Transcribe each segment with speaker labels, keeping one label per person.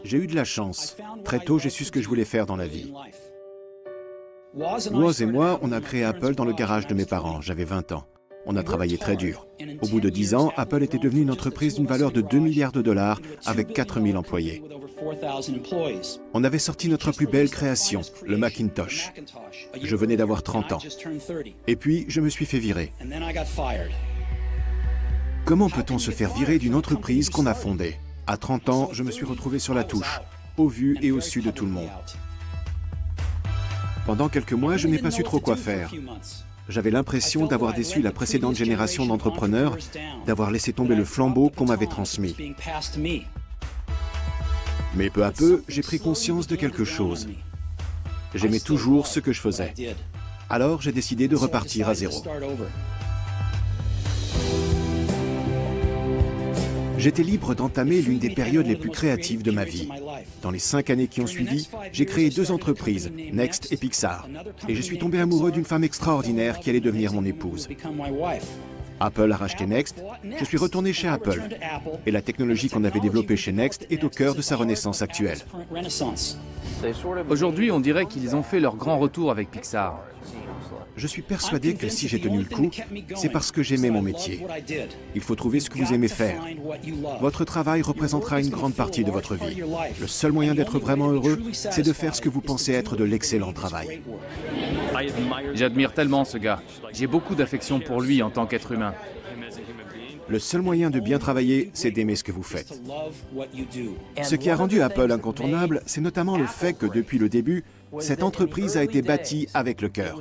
Speaker 1: J'ai eu de la chance. Très tôt, j'ai su ce que je voulais faire dans la vie. Woz et moi, on a créé Apple dans le garage de mes parents. J'avais 20 ans. On a travaillé très dur. Au bout de 10 ans, Apple était devenue une entreprise d'une valeur de 2 milliards de dollars avec 4000 employés. On avait sorti notre plus belle création, le Macintosh. Je venais d'avoir 30 ans. Et puis, je me suis fait virer. Comment peut-on se faire virer d'une entreprise qu'on a fondée? À 30 ans, je me suis retrouvé sur la touche, au vu et au su de tout le monde. Pendant quelques mois, je n'ai pas su trop quoi faire. J'avais l'impression d'avoir déçu la précédente génération d'entrepreneurs, d'avoir laissé tomber le flambeau qu'on m'avait transmis. Mais peu à peu, j'ai pris conscience de quelque chose. J'aimais toujours ce que je faisais. Alors, j'ai décidé de repartir à zéro. J'étais libre d'entamer l'une des périodes les plus créatives de ma vie. Dans les 5 années qui ont suivi, j'ai créé 2 entreprises, Next et Pixar. Et je suis tombé amoureux d'une femme extraordinaire qui allait devenir mon épouse. Apple a racheté Next, je suis retourné chez Apple. Et la technologie qu'on avait développée chez Next est au cœur de sa renaissance actuelle.
Speaker 2: Aujourd'hui, on dirait qu'ils ont fait leur grand retour avec Pixar.
Speaker 1: Je suis persuadé que si j'ai tenu le coup, c'est parce que j'aimais mon métier. Il faut trouver ce que vous aimez faire. Votre travail représentera une grande partie de votre vie. Le seul moyen d'être vraiment heureux, c'est de faire ce que vous pensez être de l'excellent travail.
Speaker 2: J'admire tellement ce gars. J'ai beaucoup d'affection pour lui en tant qu'être humain.
Speaker 1: Le seul moyen de bien travailler, c'est d'aimer ce que vous faites. Ce qui a rendu Apple incontournable, c'est notamment le fait que depuis le début, cette entreprise a été bâtie avec le cœur.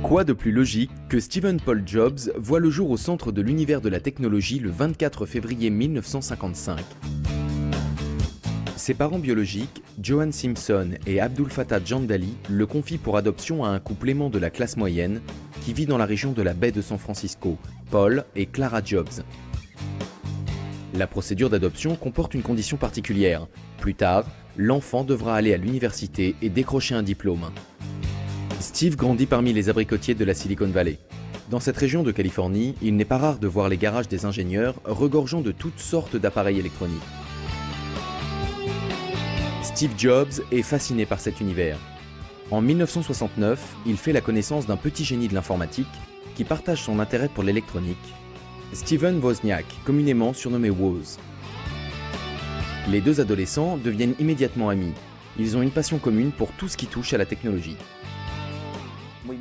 Speaker 3: Quoi de plus logique que Stephen Paul Jobs voit le jour au centre de l'univers de la technologie le 24 février 1955. Ses parents biologiques, Johan Simpson et Abdul Fattah Jandali, le confient pour adoption à un couple aimant de la classe moyenne qui vit dans la région de la baie de San Francisco, Paul et Clara Jobs. La procédure d'adoption comporte une condition particulière. Plus tard, l'enfant devra aller à l'université et décrocher un diplôme. Steve grandit parmi les abricotiers de la Silicon Valley. Dans cette région de Californie, il n'est pas rare de voir les garages des ingénieurs regorgeant de toutes sortes d'appareils électroniques. Steve Jobs est fasciné par cet univers. En 1969, il fait la connaissance d'un petit génie de l'informatique qui partage son intérêt pour l'électronique, Steven Wozniak, communément surnommé Woz. Les 2 adolescents deviennent immédiatement amis. Ils ont une passion commune pour tout ce qui touche à la technologie.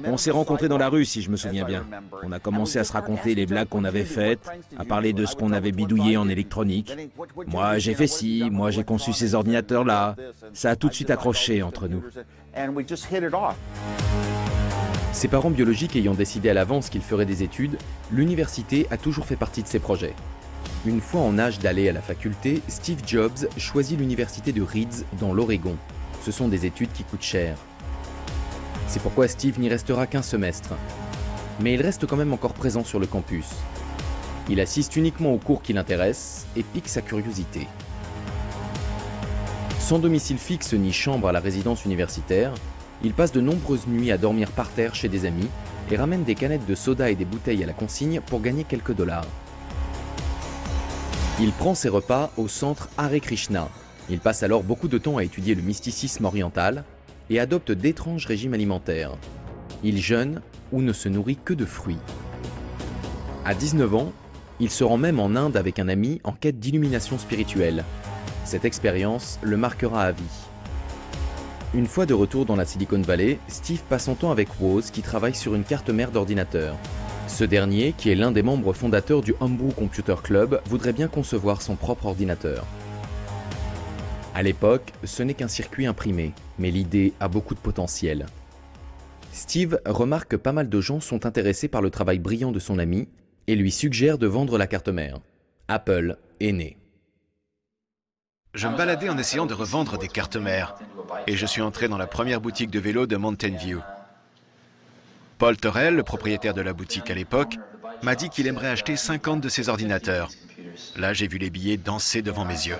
Speaker 4: On s'est rencontrés dans la rue, si je me souviens bien. On a commencé à se raconter les blagues qu'on avait faites, à parler de ce qu'on avait bidouillé en électronique. Moi, j'ai fait ci, moi, j'ai conçu ces ordinateurs-là. Ça a tout de suite accroché entre nous.
Speaker 3: Ses parents biologiques ayant décidé à l'avance qu'il ferait des études, l'université a toujours fait partie de ses projets. Une fois en âge d'aller à la faculté, Steve Jobs choisit l'université de Reeds dans l'Oregon. Ce sont des études qui coûtent cher. C'est pourquoi Steve n'y restera qu'un semestre. Mais il reste quand même encore présent sur le campus. Il assiste uniquement aux cours qui l'intéressent et pique sa curiosité. Sans domicile fixe ni chambre à la résidence universitaire, il passe de nombreuses nuits à dormir par terre chez des amis et ramène des canettes de soda et des bouteilles à la consigne pour gagner quelques dollars. Il prend ses repas au centre Hare Krishna. Il passe alors beaucoup de temps à étudier le mysticisme oriental et adopte d'étranges régimes alimentaires. Il jeûne ou ne se nourrit que de fruits. À 19 ans, il se rend même en Inde avec un ami en quête d'illumination spirituelle. Cette expérience le marquera à vie. Une fois de retour dans la Silicon Valley, Steve passe son temps avec Woz qui travaille sur une carte mère d'ordinateur. Ce dernier, qui est l'un des membres fondateurs du Homebrew Computer Club, voudrait bien concevoir son propre ordinateur. À l'époque, ce n'est qu'un circuit imprimé, mais l'idée a beaucoup de potentiel. Steve remarque que pas mal de gens sont intéressés par le travail brillant de son ami et lui suggère de vendre la carte mère. Apple est né.
Speaker 1: Je me baladais en essayant de revendre des cartes mères et je suis entré dans la première boutique de vélo de Mountain View. Paul Terrell, le propriétaire de la boutique à l'époque, m'a dit qu'il aimerait acheter 50 de ses ordinateurs. Là, j'ai vu les billets danser devant mes yeux.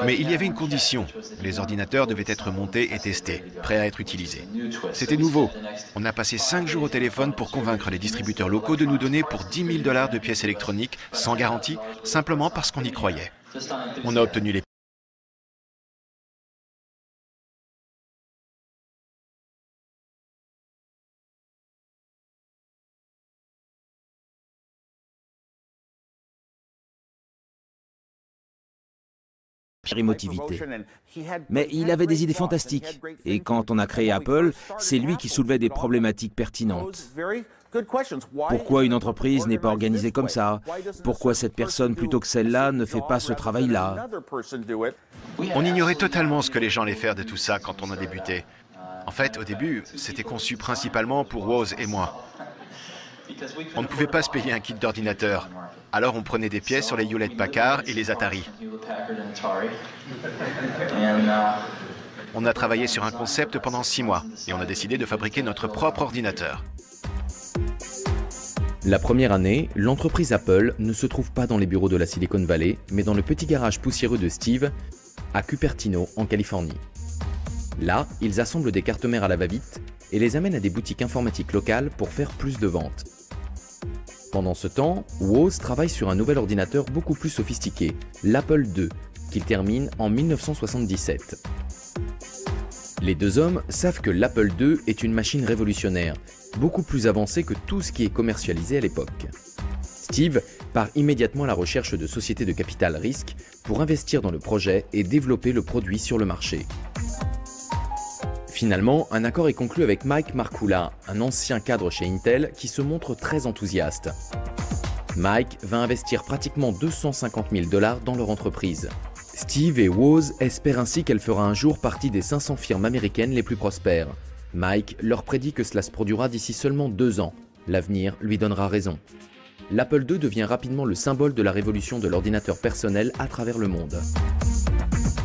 Speaker 1: Mais il y avait une condition. Les ordinateurs devaient être montés et testés, prêts à être utilisés. C'était nouveau. On a passé 5 jours au téléphone pour convaincre les distributeurs locaux de nous donner pour 10 000 $ de pièces électroniques, sans garantie, simplement parce qu'on y croyait. On a obtenu les
Speaker 4: émotivité. Mais il avait des idées fantastiques. Et quand on a créé Apple, c'est lui qui soulevait des problématiques pertinentes. Pourquoi une entreprise n'est pas organisée comme ça? Pourquoi cette personne plutôt que celle-là ne fait pas ce travail-là?
Speaker 1: On ignorait totalement ce que les gens allaient faire de tout ça quand on a débuté. En fait, au début, c'était conçu principalement pour Woz et moi. On ne pouvait pas se payer un kit d'ordinateur. Alors on prenait des pièces sur les Hewlett-Packard et les Atari. On a travaillé sur un concept pendant 6 mois et on a décidé de fabriquer notre propre ordinateur.
Speaker 3: La première année, l'entreprise Apple ne se trouve pas dans les bureaux de la Silicon Valley, mais dans le petit garage poussiéreux de Steve, à Cupertino, en Californie. Là, ils assemblent des cartes mères à la va-vite et les amènent à des boutiques informatiques locales pour faire plus de ventes. Pendant ce temps, Woz travaille sur un nouvel ordinateur beaucoup plus sophistiqué, l'Apple II, qu'il termine en 1977. Les deux hommes savent que l'Apple II est une machine révolutionnaire, beaucoup plus avancée que tout ce qui est commercialisé à l'époque. Steve part immédiatement à la recherche de sociétés de capital risque pour investir dans le projet et développer le produit sur le marché. Finalement, un accord est conclu avec Mike Markkula, un ancien cadre chez Intel qui se montre très enthousiaste. Mike va investir pratiquement 250 000 $ dans leur entreprise. Steve et Woz espèrent ainsi qu'elle fera un jour partie des 500 firmes américaines les plus prospères. Mike leur prédit que cela se produira d'ici seulement 2 ans. L'avenir lui donnera raison. L'Apple II devient rapidement le symbole de la révolution de l'ordinateur personnel à travers le monde.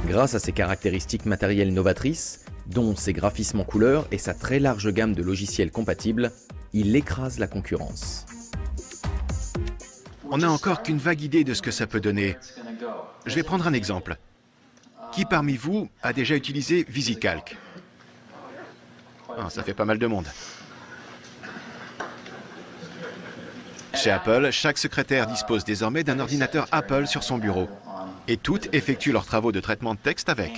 Speaker 3: Grâce à ses caractéristiques matérielles novatrices, dont ses graphismes en couleur et sa très large gamme de logiciels compatibles, il écrase la concurrence.
Speaker 1: On n'a encore qu'une vague idée de ce que ça peut donner. Je vais prendre un exemple. Qui parmi vous a déjà utilisé VisiCalc? Ça fait pas mal de monde. Chez Apple, chaque secrétaire dispose désormais d'un ordinateur Apple sur son bureau. Et toutes effectuent leurs travaux de traitement de texte avec.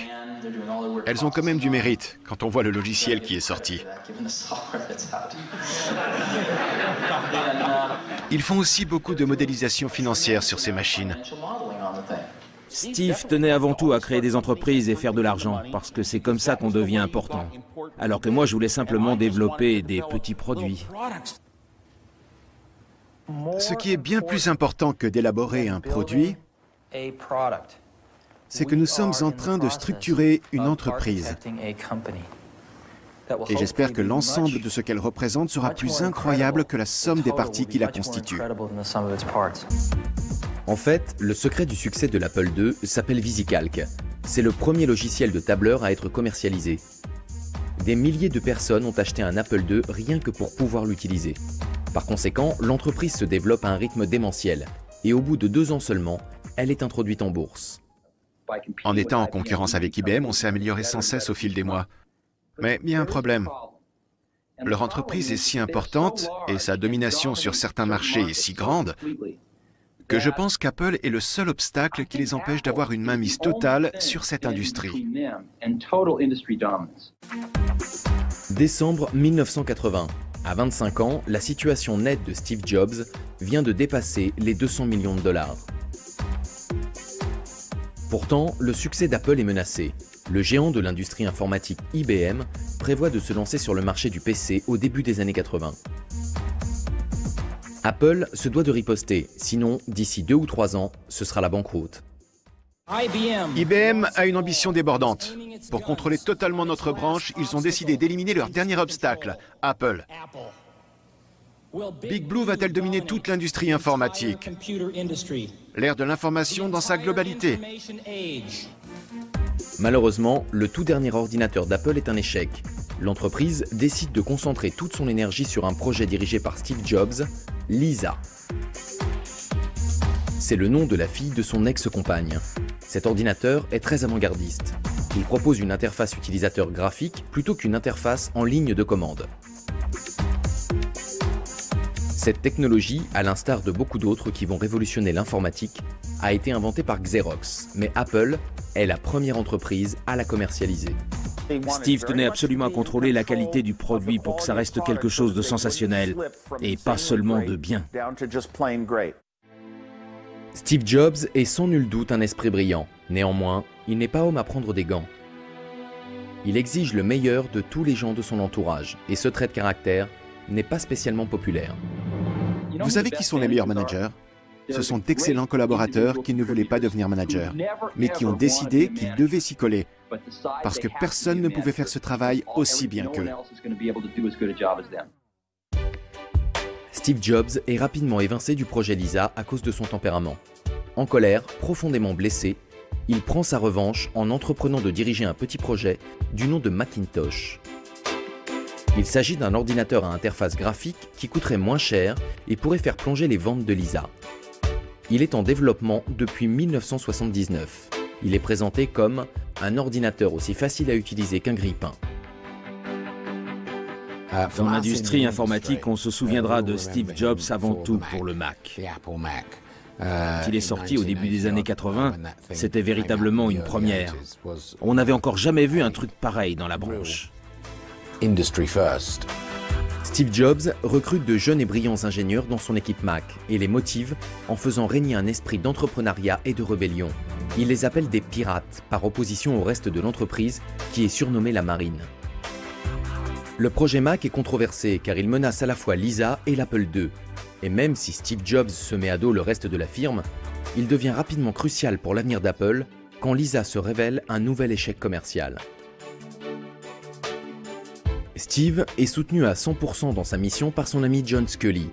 Speaker 1: Elles ont quand même du mérite quand on voit le logiciel qui est sorti. Ils font aussi beaucoup de modélisation financière sur ces machines.
Speaker 4: Steve tenait avant tout à créer des entreprises et faire de l'argent, parce que c'est comme ça qu'on devient important. Alors que moi, je voulais simplement développer des petits produits.
Speaker 1: Ce qui est bien plus important que d'élaborer un produit, c'est que nous sommes en train de structurer une entreprise. Et j'espère que l'ensemble de ce qu'elle représente sera plus incroyable que la somme des parties qui la constituent.
Speaker 3: En fait, le secret du succès de l'Apple II s'appelle VisiCalc. C'est le premier logiciel de tableur à être commercialisé. Des milliers de personnes ont acheté un Apple II rien que pour pouvoir l'utiliser. Par conséquent, l'entreprise se développe à un rythme démentiel. Et au bout de 2 ans seulement, elle est introduite en bourse.
Speaker 1: En étant en concurrence avec IBM, on s'est amélioré sans cesse au fil des mois. Mais il y a un problème. Leur entreprise est si importante et sa domination sur certains marchés est si grande que je pense qu'Apple est le seul obstacle qui les empêche d'avoir une mainmise totale sur cette industrie.
Speaker 3: Décembre 1980. À 25 ans, la situation nette de Steve Jobs vient de dépasser les 200 millions de $. Pourtant, le succès d'Apple est menacé. Le géant de l'industrie informatique IBM prévoit de se lancer sur le marché du PC au début des années 80. Apple se doit de riposter, sinon d'ici 2 ou 3 ans, ce sera la banqueroute.
Speaker 1: IBM a une ambition débordante. Pour contrôler totalement notre branche, ils ont décidé d'éliminer leur dernier obstacle, Apple. Big Blue va-t-elle dominer toute l'industrie informatique? L'ère de l'information dans sa globalité.
Speaker 3: Malheureusement, le tout dernier ordinateur d'Apple est un échec. L'entreprise décide de concentrer toute son énergie sur un projet dirigé par Steve Jobs, Lisa, C'est le nom de la fille de son ex-compagne. Cet ordinateur est très avant-gardiste. Il propose une interface utilisateur graphique plutôt qu'une interface en ligne de commande. Cette technologie, à l'instar de beaucoup d'autres qui vont révolutionner l'informatique, a été inventée par Xerox, mais Apple est la première entreprise à la commercialiser.
Speaker 4: Steve tenait absolument à contrôler la qualité du produit pour que ça reste quelque chose de sensationnel et pas seulement de bien.
Speaker 3: Steve Jobs est sans nul doute un esprit brillant. Néanmoins, il n'est pas homme à prendre des gants. Il exige le meilleur de tous les gens de son entourage, et ce trait de caractère n'est pas spécialement populaire.
Speaker 1: Vous savez qui sont les meilleurs managers? Ce sont d'excellents collaborateurs qui ne voulaient pas devenir managers, mais qui ont décidé qu'ils devaient s'y coller, parce que personne ne pouvait faire ce travail aussi bien qu'eux.
Speaker 3: Steve Jobs est rapidement évincé du projet Lisa à cause de son tempérament. En colère, profondément blessé, il prend sa revanche en entreprenant de diriger un petit projet du nom de Macintosh. Il s'agit d'un ordinateur à interface graphique qui coûterait moins cher et pourrait faire plonger les ventes de Lisa. Il est en développement depuis 1979. Il est présenté comme un ordinateur aussi facile à utiliser qu'un grille-pain.
Speaker 4: Dans l'industrie informatique, on se souviendra de Steve Jobs avant tout pour le Mac. Quand il est sorti au début des années 80, c'était véritablement une première. On n'avait encore jamais vu un truc pareil dans la branche.
Speaker 3: Steve Jobs recrute de jeunes et brillants ingénieurs dans son équipe Mac et les motive en faisant régner un esprit d'entrepreneuriat et de rébellion. Il les appelle des pirates, par opposition au reste de l'entreprise qui est surnommée la marine. Le projet Mac est controversé car il menace à la fois Lisa et l'Apple II. Et même si Steve Jobs se met à dos le reste de la firme, il devient rapidement crucial pour l'avenir d'Apple quand Lisa se révèle un nouvel échec commercial. Steve est soutenu à 100% dans sa mission par son ami John Sculley.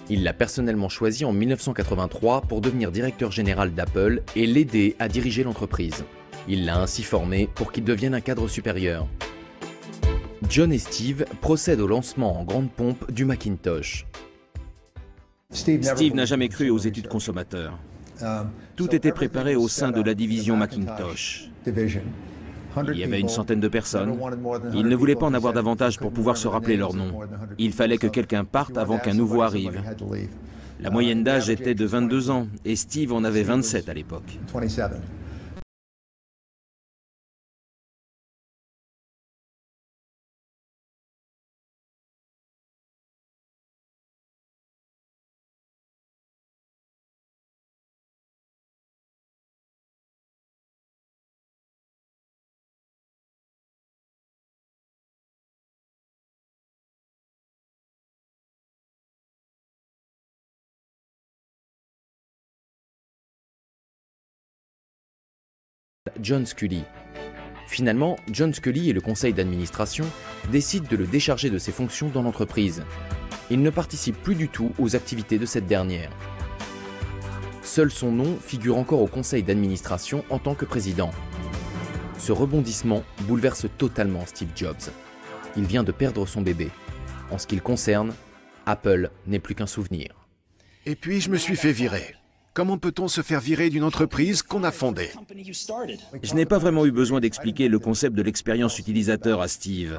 Speaker 3: Il l'a personnellement choisi en 1983 pour devenir directeur général d'Apple et l'aider à diriger l'entreprise. Il l'a ainsi formé pour qu'il devienne un cadre supérieur. John et Steve procèdent au lancement en grande pompe du Macintosh.
Speaker 4: Steve n'a jamais cru aux études consommateurs. Tout était préparé au sein de la division Macintosh. Il y avait une centaine de personnes. Ils ne voulaient pas en avoir davantage pour pouvoir se rappeler leur nom. Il fallait que quelqu'un parte avant qu'un nouveau arrive. La moyenne d'âge était de 22 ans et Steve en avait 27 à l'époque.
Speaker 3: John Sculley. Finalement, John Sculley et le conseil d'administration décident de le décharger de ses fonctions dans l'entreprise. Il ne participe plus du tout aux activités de cette dernière. Seul son nom figure encore au conseil d'administration en tant que président. Ce rebondissement bouleverse totalement Steve Jobs. Il vient de perdre son bébé. En ce qui le concerne, Apple n'est plus qu'un souvenir.
Speaker 1: Et puis je me suis fait virer. Comment peut-on se faire virer d'une entreprise qu'on a fondée?
Speaker 4: Je n'ai pas vraiment eu besoin d'expliquer le concept de l'expérience utilisateur à Steve.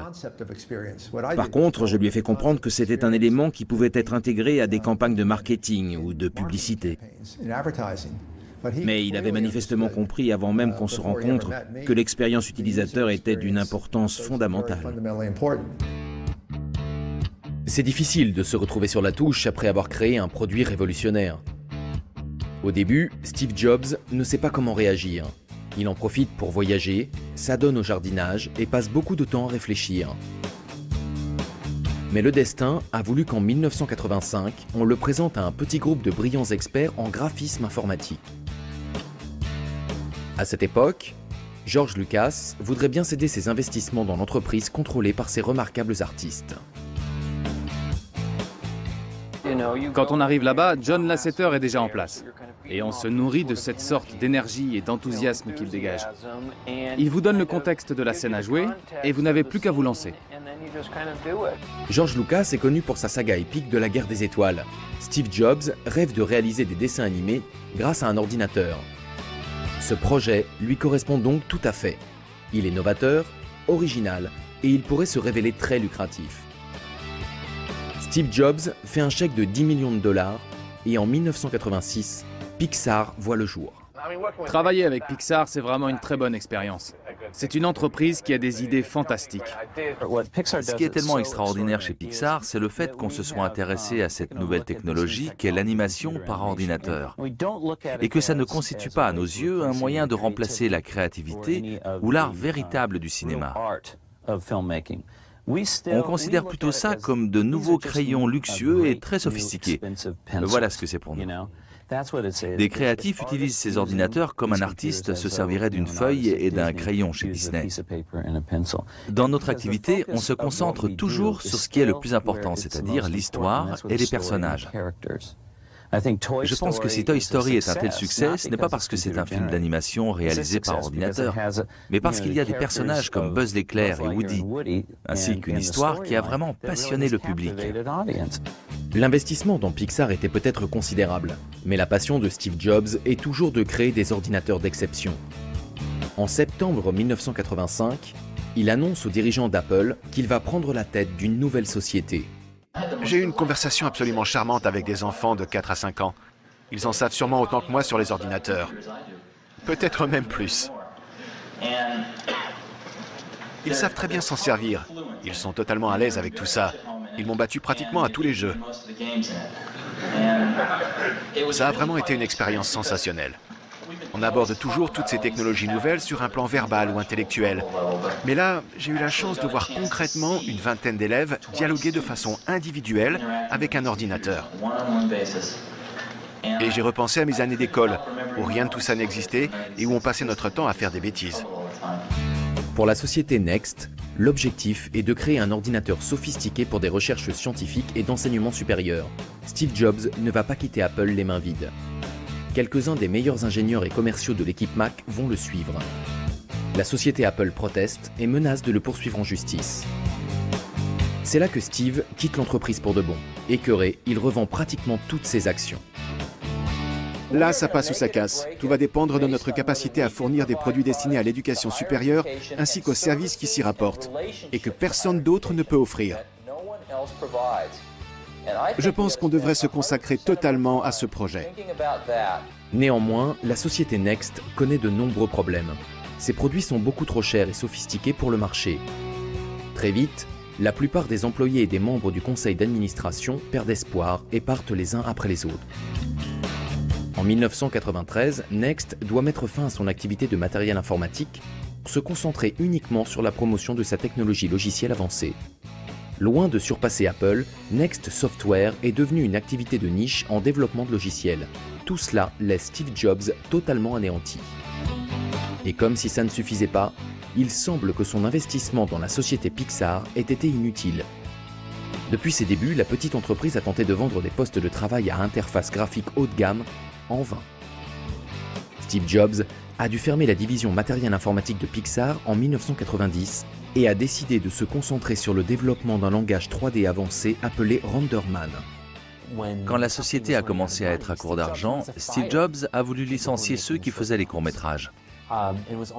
Speaker 4: Par contre, je lui ai fait comprendre que c'était un élément qui pouvait être intégré à des campagnes de marketing ou de publicité. Mais il avait manifestement compris avant même qu'on se rencontre que l'expérience utilisateur était d'une importance fondamentale.
Speaker 3: C'est difficile de se retrouver sur la touche après avoir créé un produit révolutionnaire. Au début, Steve Jobs ne sait pas comment réagir. Il en profite pour voyager, s'adonne au jardinage et passe beaucoup de temps à réfléchir. Mais le destin a voulu qu'en 1985, on le présente à un petit groupe de brillants experts en graphisme informatique. À cette époque, George Lucas voudrait bien céder ses investissements dans l'entreprise contrôlée par ces remarquables artistes.
Speaker 2: Quand on arrive là-bas, John Lasseter est déjà en place. Et on se nourrit de cette sorte d'énergie et d'enthousiasme qu'il dégage. Il vous donne le contexte de la scène à jouer et vous n'avez plus qu'à vous lancer.
Speaker 3: George Lucas est connu pour sa saga épique de la guerre des étoiles. Steve Jobs rêve de réaliser des dessins animés grâce à un ordinateur. Ce projet lui correspond donc tout à fait. Il est novateur, original et il pourrait se révéler très lucratif. Steve Jobs fait un chèque de 10 millions de dollars et en 1986, Pixar voit le jour.
Speaker 2: Travailler avec Pixar, c'est vraiment une très bonne expérience. C'est une entreprise qui a des idées fantastiques.
Speaker 5: Ce qui est tellement extraordinaire chez Pixar, c'est le fait qu'on se soit intéressé à cette nouvelle technologie qu'est l'animation par ordinateur. Et que ça ne constitue pas à nos yeux un moyen de remplacer la créativité ou l'art véritable du cinéma. On considère plutôt ça comme de nouveaux crayons luxueux et très sophistiqués. Voilà ce que c'est pour nous. Des créatifs utilisent ces ordinateurs comme un artiste se servirait d'une feuille et d'un crayon chez Disney. Dans notre activité, on se concentre toujours sur ce qui est le plus important, c'est-à-dire l'histoire et les personnages. Je pense que si Toy Story est un tel succès, ce n'est pas parce que c'est un film d'animation réalisé par ordinateur, mais parce qu'il y a des personnages comme Buzz l'éclair et Woody, ainsi qu'une histoire qui a vraiment passionné le public.
Speaker 3: L'investissement dans Pixar était peut-être considérable, mais la passion de Steve Jobs est toujours de créer des ordinateurs d'exception. En septembre 1985, il annonce aux dirigeants d'Apple qu'il va prendre la tête d'une nouvelle société.
Speaker 1: J'ai eu une conversation absolument charmante avec des enfants de 4 à 5 ans. Ils en savent sûrement autant que moi sur les ordinateurs. Peut-être même plus. Ils savent très bien s'en servir. Ils sont totalement à l'aise avec tout ça. Ils m'ont battu pratiquement à tous les jeux. Ça a vraiment été une expérience sensationnelle. On aborde toujours toutes ces technologies nouvelles sur un plan verbal ou intellectuel. Mais là, j'ai eu la chance de voir concrètement une vingtaine d'élèves dialoguer de façon individuelle avec un ordinateur. Et j'ai repensé à mes années d'école, où rien de tout ça n'existait et où on passait notre temps à faire des bêtises.
Speaker 3: Pour la société Next, l'objectif est de créer un ordinateur sophistiqué pour des recherches scientifiques et d'enseignement supérieur. Steve Jobs ne va pas quitter Apple les mains vides. Quelques-uns des meilleurs ingénieurs et commerciaux de l'équipe Mac vont le suivre. La société Apple proteste et menace de le poursuivre en justice. C'est là que Steve quitte l'entreprise pour de bon. Écœuré, il revend pratiquement toutes ses actions.
Speaker 1: Là, ça passe ou ça casse. Tout va dépendre de notre capacité à fournir des produits destinés à l'éducation supérieure ainsi qu'aux services qui s'y rapportent et que personne d'autre ne peut offrir. Je pense qu'on devrait se consacrer totalement à ce projet.
Speaker 3: Néanmoins, la société Next connaît de nombreux problèmes. Ses produits sont beaucoup trop chers et sophistiqués pour le marché. Très vite, la plupart des employés et des membres du conseil d'administration perdent espoir et partent les uns après les autres. En 1993, Next doit mettre fin à son activité de matériel informatique pour se concentrer uniquement sur la promotion de sa technologie logicielle avancée. Loin de surpasser Apple, Next Software est devenu une activité de niche en développement de logiciels. Tout cela laisse Steve Jobs totalement anéanti. Et comme si ça ne suffisait pas, il semble que son investissement dans la société Pixar ait été inutile. Depuis ses débuts, la petite entreprise a tenté de vendre des postes de travail à interface graphique haut de gamme, en vain. Steve Jobs a dû fermer la division matériel informatique de Pixar en 1990 et a décidé de se concentrer sur le développement d'un langage 3D avancé appelé RenderMan.
Speaker 5: Quand la société a commencé à être à court d'argent, Steve Jobs a voulu licencier ceux qui faisaient les courts-métrages.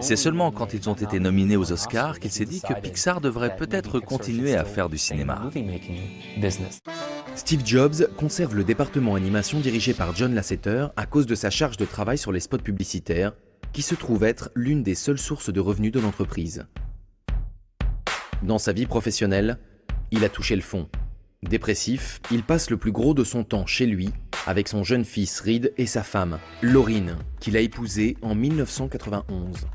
Speaker 5: C'est seulement quand ils ont été nominés aux Oscars qu'il s'est dit que Pixar devrait peut-être continuer à faire du cinéma.
Speaker 3: Steve Jobs conserve le département animation dirigé par John Lasseter à cause de sa charge de travail sur les spots publicitaires, qui se trouve être l'une des seules sources de revenus de l'entreprise. Dans sa vie professionnelle, il a touché le fond. Dépressif, il passe le plus gros de son temps chez lui, avec son jeune fils Reed et sa femme, Lauryn, qu'il a épousée en 1991.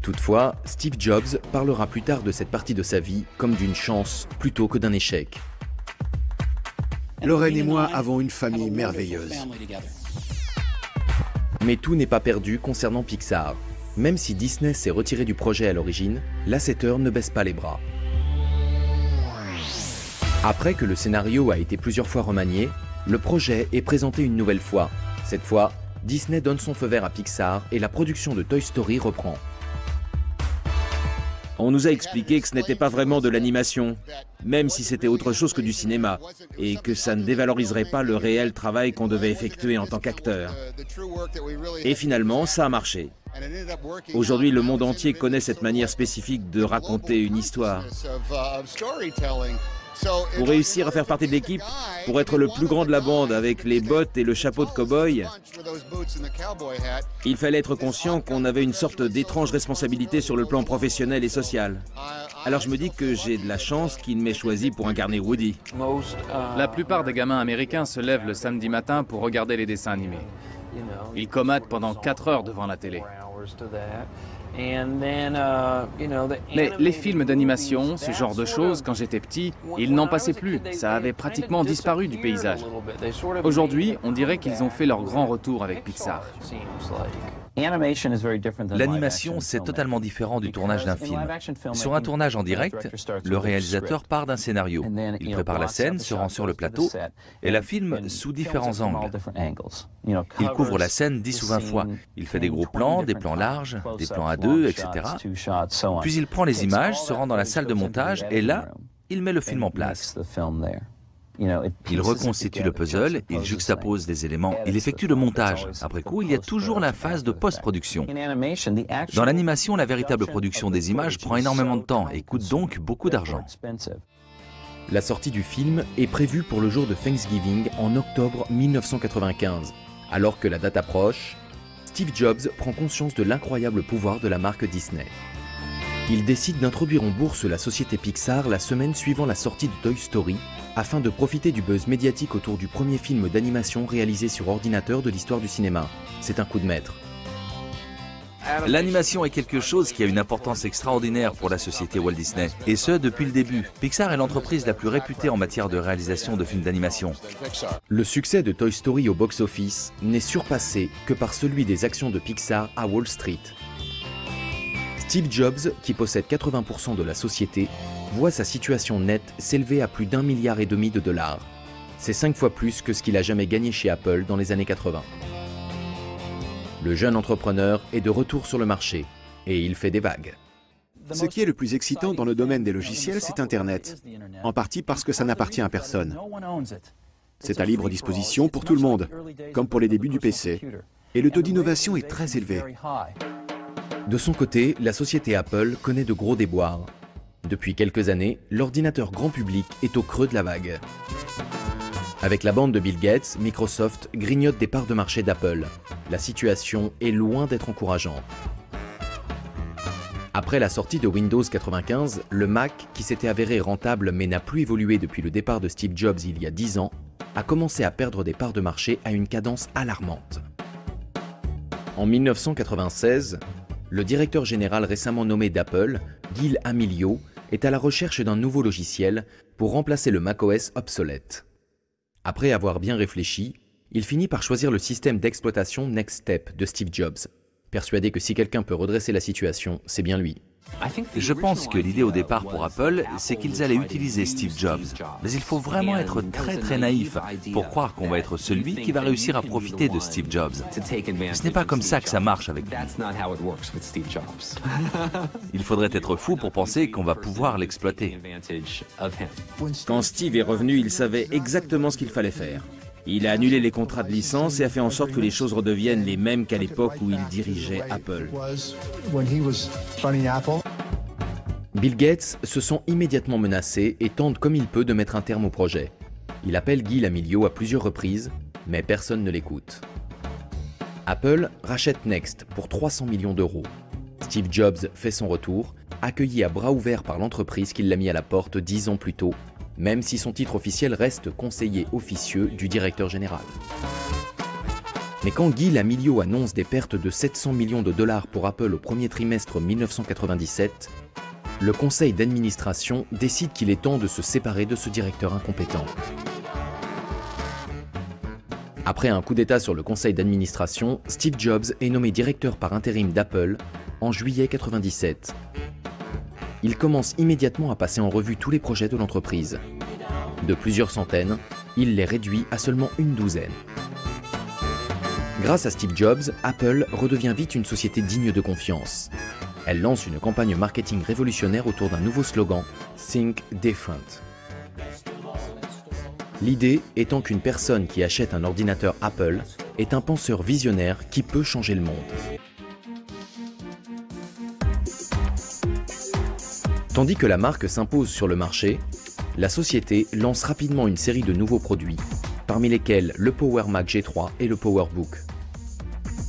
Speaker 3: Toutefois, Steve Jobs parlera plus tard de cette partie de sa vie comme d'une chance plutôt que d'un échec.
Speaker 1: Lauryn et moi avons une famille merveilleuse.
Speaker 3: Mais tout n'est pas perdu concernant Pixar. Même si Disney s'est retiré du projet à l'origine, Lasseter ne baisse pas les bras. Après que le scénario a été plusieurs fois remanié, le projet est présenté une nouvelle fois. Cette fois, Disney donne son feu vert à Pixar et la production de Toy Story reprend.
Speaker 4: On nous a expliqué que ce n'était pas vraiment de l'animation, même si c'était autre chose que du cinéma, et que ça ne dévaloriserait pas le réel travail qu'on devait effectuer en tant qu'acteur. Et finalement, ça a marché. Aujourd'hui, le monde entier connaît cette manière spécifique de raconter une histoire. Pour réussir à faire partie de l'équipe, pour être le plus grand de la bande avec les bottes et le chapeau de cow-boy, il fallait être conscient qu'on avait une sorte d'étrange responsabilité sur le plan professionnel et social. Alors je me dis que j'ai de la chance qu'il m'ait choisi pour incarner Woody.
Speaker 2: La plupart des gamins américains se lèvent le samedi matin pour regarder les dessins animés. Ils comadent pendant 4 heures devant la télé. Mais les films d'animation, ce genre de choses, quand j'étais petit, ils n'en passaient plus. Ça avait pratiquement disparu du paysage. Aujourd'hui, on dirait qu'ils ont fait leur grand retour avec Pixar.
Speaker 5: L'animation, c'est totalement différent du tournage d'un film. Sur un tournage en direct, le réalisateur part d'un scénario. Il prépare la scène, se rend sur le plateau et la filme sous différents angles. Il couvre la scène 10 ou 20 fois. Il fait des gros plans, des plans larges, des plans à deux, etc. Puis il prend les images, se rend dans la salle de montage et là, il met le film en place. Il reconstitue le puzzle, il juxtapose les éléments, il effectue le montage. Après coup, il y a toujours la phase de post-production. Dans l'animation, la véritable production des images prend énormément de temps et coûte donc beaucoup d'argent.
Speaker 3: La sortie du film est prévue pour le jour de Thanksgiving en octobre 1995. Alors que la date approche, Steve Jobs prend conscience de l'incroyable pouvoir de la marque Disney. Il décide d'introduire en bourse la société Pixar la semaine suivant la sortie de Toy Story, afin de profiter du buzz médiatique autour du premier film d'animation réalisé sur ordinateur de l'histoire du cinéma. C'est un coup de maître.
Speaker 5: L'animation est quelque chose qui a une importance extraordinaire pour la société Walt Disney, et ce depuis le début. Pixar est l'entreprise la plus réputée en matière de réalisation de films d'animation.
Speaker 3: Le succès de Toy Story au box-office n'est surpassé que par celui des actions de Pixar à Wall Street. Steve Jobs, qui possède 80% de la société, voit sa situation nette s'élever à plus d'1,5 milliard de dollars. C'est 5 fois plus que ce qu'il a jamais gagné chez Apple dans les années 80. Le jeune entrepreneur est de retour sur le marché et il fait des vagues.
Speaker 1: Ce qui est le plus excitant dans le domaine des logiciels, c'est Internet. En partie parce que ça n'appartient à personne. C'est à libre disposition pour tout le monde, comme pour les débuts du PC. Et le taux d'innovation est très élevé.
Speaker 3: De son côté, la société Apple connaît de gros déboires. Depuis quelques années, l'ordinateur grand public est au creux de la vague. Avec la bande de Bill Gates, Microsoft grignote des parts de marché d'Apple. La situation est loin d'être encourageante. Après la sortie de Windows 95, le Mac, qui s'était avéré rentable mais n'a plus évolué depuis le départ de Steve Jobs il y a 10 ans, a commencé à perdre des parts de marché à une cadence alarmante. En 1996, le directeur général récemment nommé d'Apple, Gil Amelio, est à la recherche d'un nouveau logiciel pour remplacer le macOS obsolète. Après avoir bien réfléchi, il finit par choisir le système d'exploitation Next Step de Steve Jobs, persuadé que si quelqu'un peut redresser la situation, c'est bien lui.
Speaker 5: Je pense que l'idée au départ pour Apple, c'est qu'ils allaient utiliser Steve Jobs. Mais il faut vraiment être très naïf pour croire qu'on va être celui qui va réussir à profiter de Steve Jobs. Ce n'est pas comme ça que ça marche avec lui. Il faudrait être fou pour penser qu'on va pouvoir l'exploiter.
Speaker 4: Quand Steve est revenu, il savait exactement ce qu'il fallait faire. Il a annulé les contrats de licence et a fait en sorte que les choses redeviennent les mêmes qu'à l'époque où il dirigeait Apple.
Speaker 3: Bill Gates se sent immédiatement menacé et tente comme il peut de mettre un terme au projet. Il appelle Gil Amelio à plusieurs reprises, mais personne ne l'écoute. Apple rachète Next pour 300 millions d'euros. Steve Jobs fait son retour, accueilli à bras ouverts par l'entreprise qui l'a mis à la porte 10 ans plus tôt, même si son titre officiel reste conseiller officieux du directeur général. Mais quand Gil Amelio annonce des pertes de 700 millions de dollars pour Apple au premier trimestre 1997, le conseil d'administration décide qu'il est temps de se séparer de ce directeur incompétent. Après un coup d'État sur le conseil d'administration, Steve Jobs est nommé directeur par intérim d'Apple en juillet 1997. Il commence immédiatement à passer en revue tous les projets de l'entreprise. De plusieurs centaines, il les réduit à seulement une douzaine. Grâce à Steve Jobs, Apple redevient vite une société digne de confiance. Elle lance une campagne marketing révolutionnaire autour d'un nouveau slogan, Think Different. L'idée étant qu'une personne qui achète un ordinateur Apple est un penseur visionnaire qui peut changer le monde. Tandis que la marque s'impose sur le marché, la société lance rapidement une série de nouveaux produits, parmi lesquels le Power Mac G3 et le PowerBook.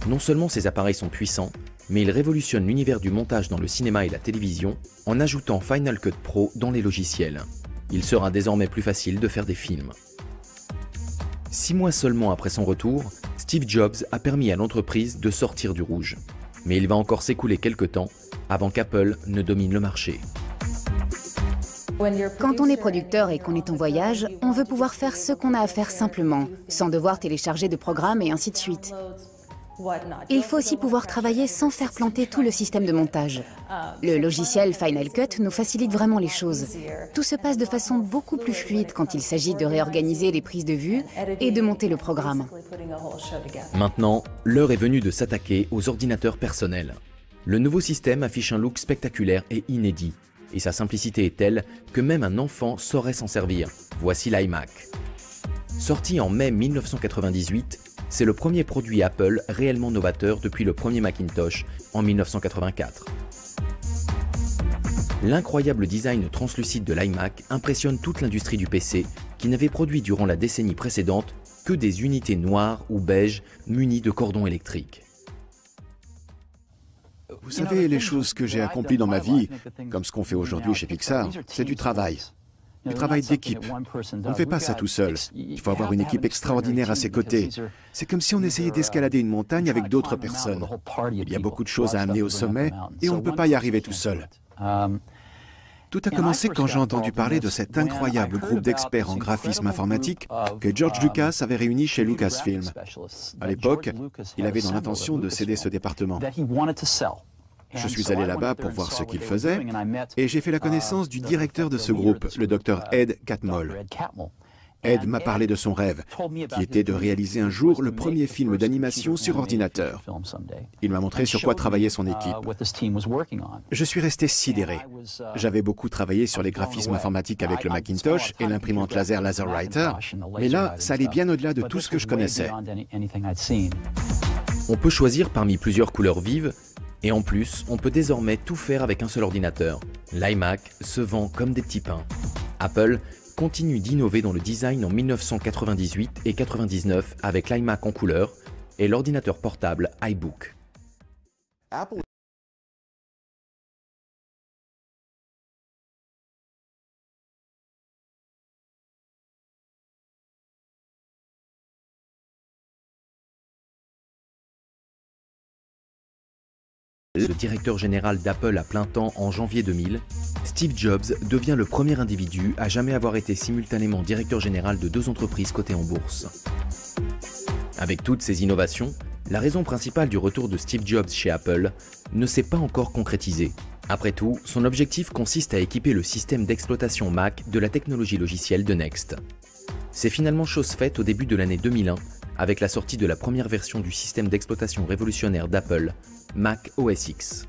Speaker 3: Non seulement ces appareils sont puissants, mais ils révolutionnent l'univers du montage dans le cinéma et la télévision en ajoutant Final Cut Pro dans les logiciels. Il sera désormais plus facile de faire des films. 6 mois seulement après son retour, Steve Jobs a permis à l'entreprise de sortir du rouge. Mais il va encore s'écouler quelques temps avant qu'Apple ne domine le marché.
Speaker 6: Quand on est producteur et qu'on est en voyage, on veut pouvoir faire ce qu'on a à faire simplement, sans devoir télécharger de programmes et ainsi de suite. Il faut aussi pouvoir travailler sans faire planter tout le système de montage. Le logiciel Final Cut nous facilite vraiment les choses. Tout se passe de façon beaucoup plus fluide quand il s'agit de réorganiser les prises de vue et de monter le programme.
Speaker 3: Maintenant, l'heure est venue de s'attaquer aux ordinateurs personnels. Le nouveau système affiche un look spectaculaire et inédit, et sa simplicité est telle que même un enfant saurait s'en servir. Voici l'iMac. Sorti en mai 1998, c'est le premier produit Apple réellement novateur depuis le premier Macintosh en 1984. L'incroyable design translucide de l'iMac impressionne toute l'industrie du PC qui n'avait produit durant la décennie précédente que des unités noires ou beiges munies de cordons électriques.
Speaker 1: Vous savez, les choses que j'ai accomplies dans ma vie, comme ce qu'on fait aujourd'hui chez Pixar, c'est du travail. Du travail d'équipe. On ne fait pas ça tout seul. Il faut avoir une équipe extraordinaire à ses côtés. C'est comme si on essayait d'escalader une montagne avec d'autres personnes. Il y a beaucoup de choses à amener au sommet et on ne peut pas y arriver tout seul. Tout a commencé quand j'ai entendu parler de cet incroyable groupe d'experts en graphisme informatique que George Lucas avait réuni chez Lucasfilm. À l'époque, il avait dans l'intention de céder ce département. Je suis allé là-bas pour voir ce qu'il faisait et j'ai fait la connaissance du directeur de ce groupe, le Dr Ed Catmull. Ed m'a parlé de son rêve, qui était de réaliser un jour le premier film d'animation sur ordinateur. Il m'a montré sur quoi travaillait son équipe. Je suis resté sidéré. J'avais beaucoup travaillé sur les graphismes informatiques avec le Macintosh et l'imprimante laser LaserWriter, mais là, ça allait bien au-delà de tout ce que je connaissais.
Speaker 3: On peut choisir parmi plusieurs couleurs vives, et en plus, on peut désormais tout faire avec un seul ordinateur. L'iMac se vend comme des petits pains. Apple continue d'innover dans le design en 1998 et 99 avec l'iMac en couleur et l'ordinateur portable iBook. Le directeur général d'Apple à plein temps en janvier 2000, Steve Jobs devient le premier individu à jamais avoir été simultanément directeur général de 2 entreprises cotées en bourse. Avec toutes ces innovations, la raison principale du retour de Steve Jobs chez Apple ne s'est pas encore concrétisée. Après tout, son objectif consiste à équiper le système d'exploitation Mac de la technologie logicielle de Next. C'est finalement chose faite au début de l'année 2001 avec la sortie de la première version du système d'exploitation révolutionnaire d'Apple, Mac OS X.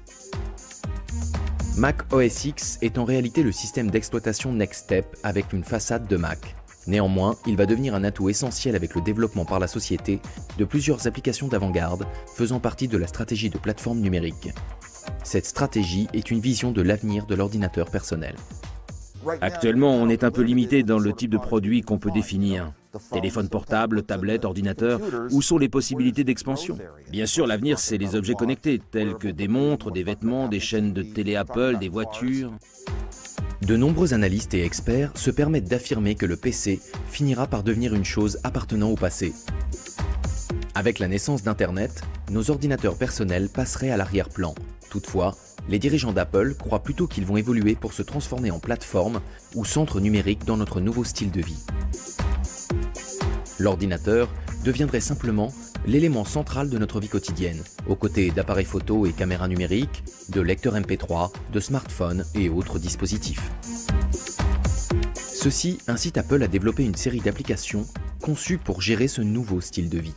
Speaker 3: Mac OS X est en réalité le système d'exploitation Next Step avec une façade de Mac. Néanmoins, il va devenir un atout essentiel avec le développement par la société de plusieurs applications d'avant-garde faisant partie de la stratégie de plateforme numérique. Cette stratégie est une vision de l'avenir de l'ordinateur personnel.
Speaker 4: Actuellement, on est un peu limité dans le type de produit qu'on peut définir. Téléphone portable, tablette, ordinateur, où sont les possibilités d'expansion? Bien sûr, l'avenir, c'est les objets connectés, tels que des montres, des vêtements, des chaînes de télé Apple, des voitures.
Speaker 3: De nombreux analystes et experts se permettent d'affirmer que le PC finira par devenir une chose appartenant au passé. Avec la naissance d'Internet, nos ordinateurs personnels passeraient à l'arrière-plan. Toutefois, les dirigeants d'Apple croient plutôt qu'ils vont évoluer pour se transformer en plateforme ou centre numérique dans notre nouveau style de vie. L'ordinateur deviendrait simplement l'élément central de notre vie quotidienne, aux côtés d'appareils photo et caméras numériques, de lecteurs MP3, de smartphones et autres dispositifs. Ceci incite Apple à développer une série d'applications conçues pour gérer ce nouveau style de vie.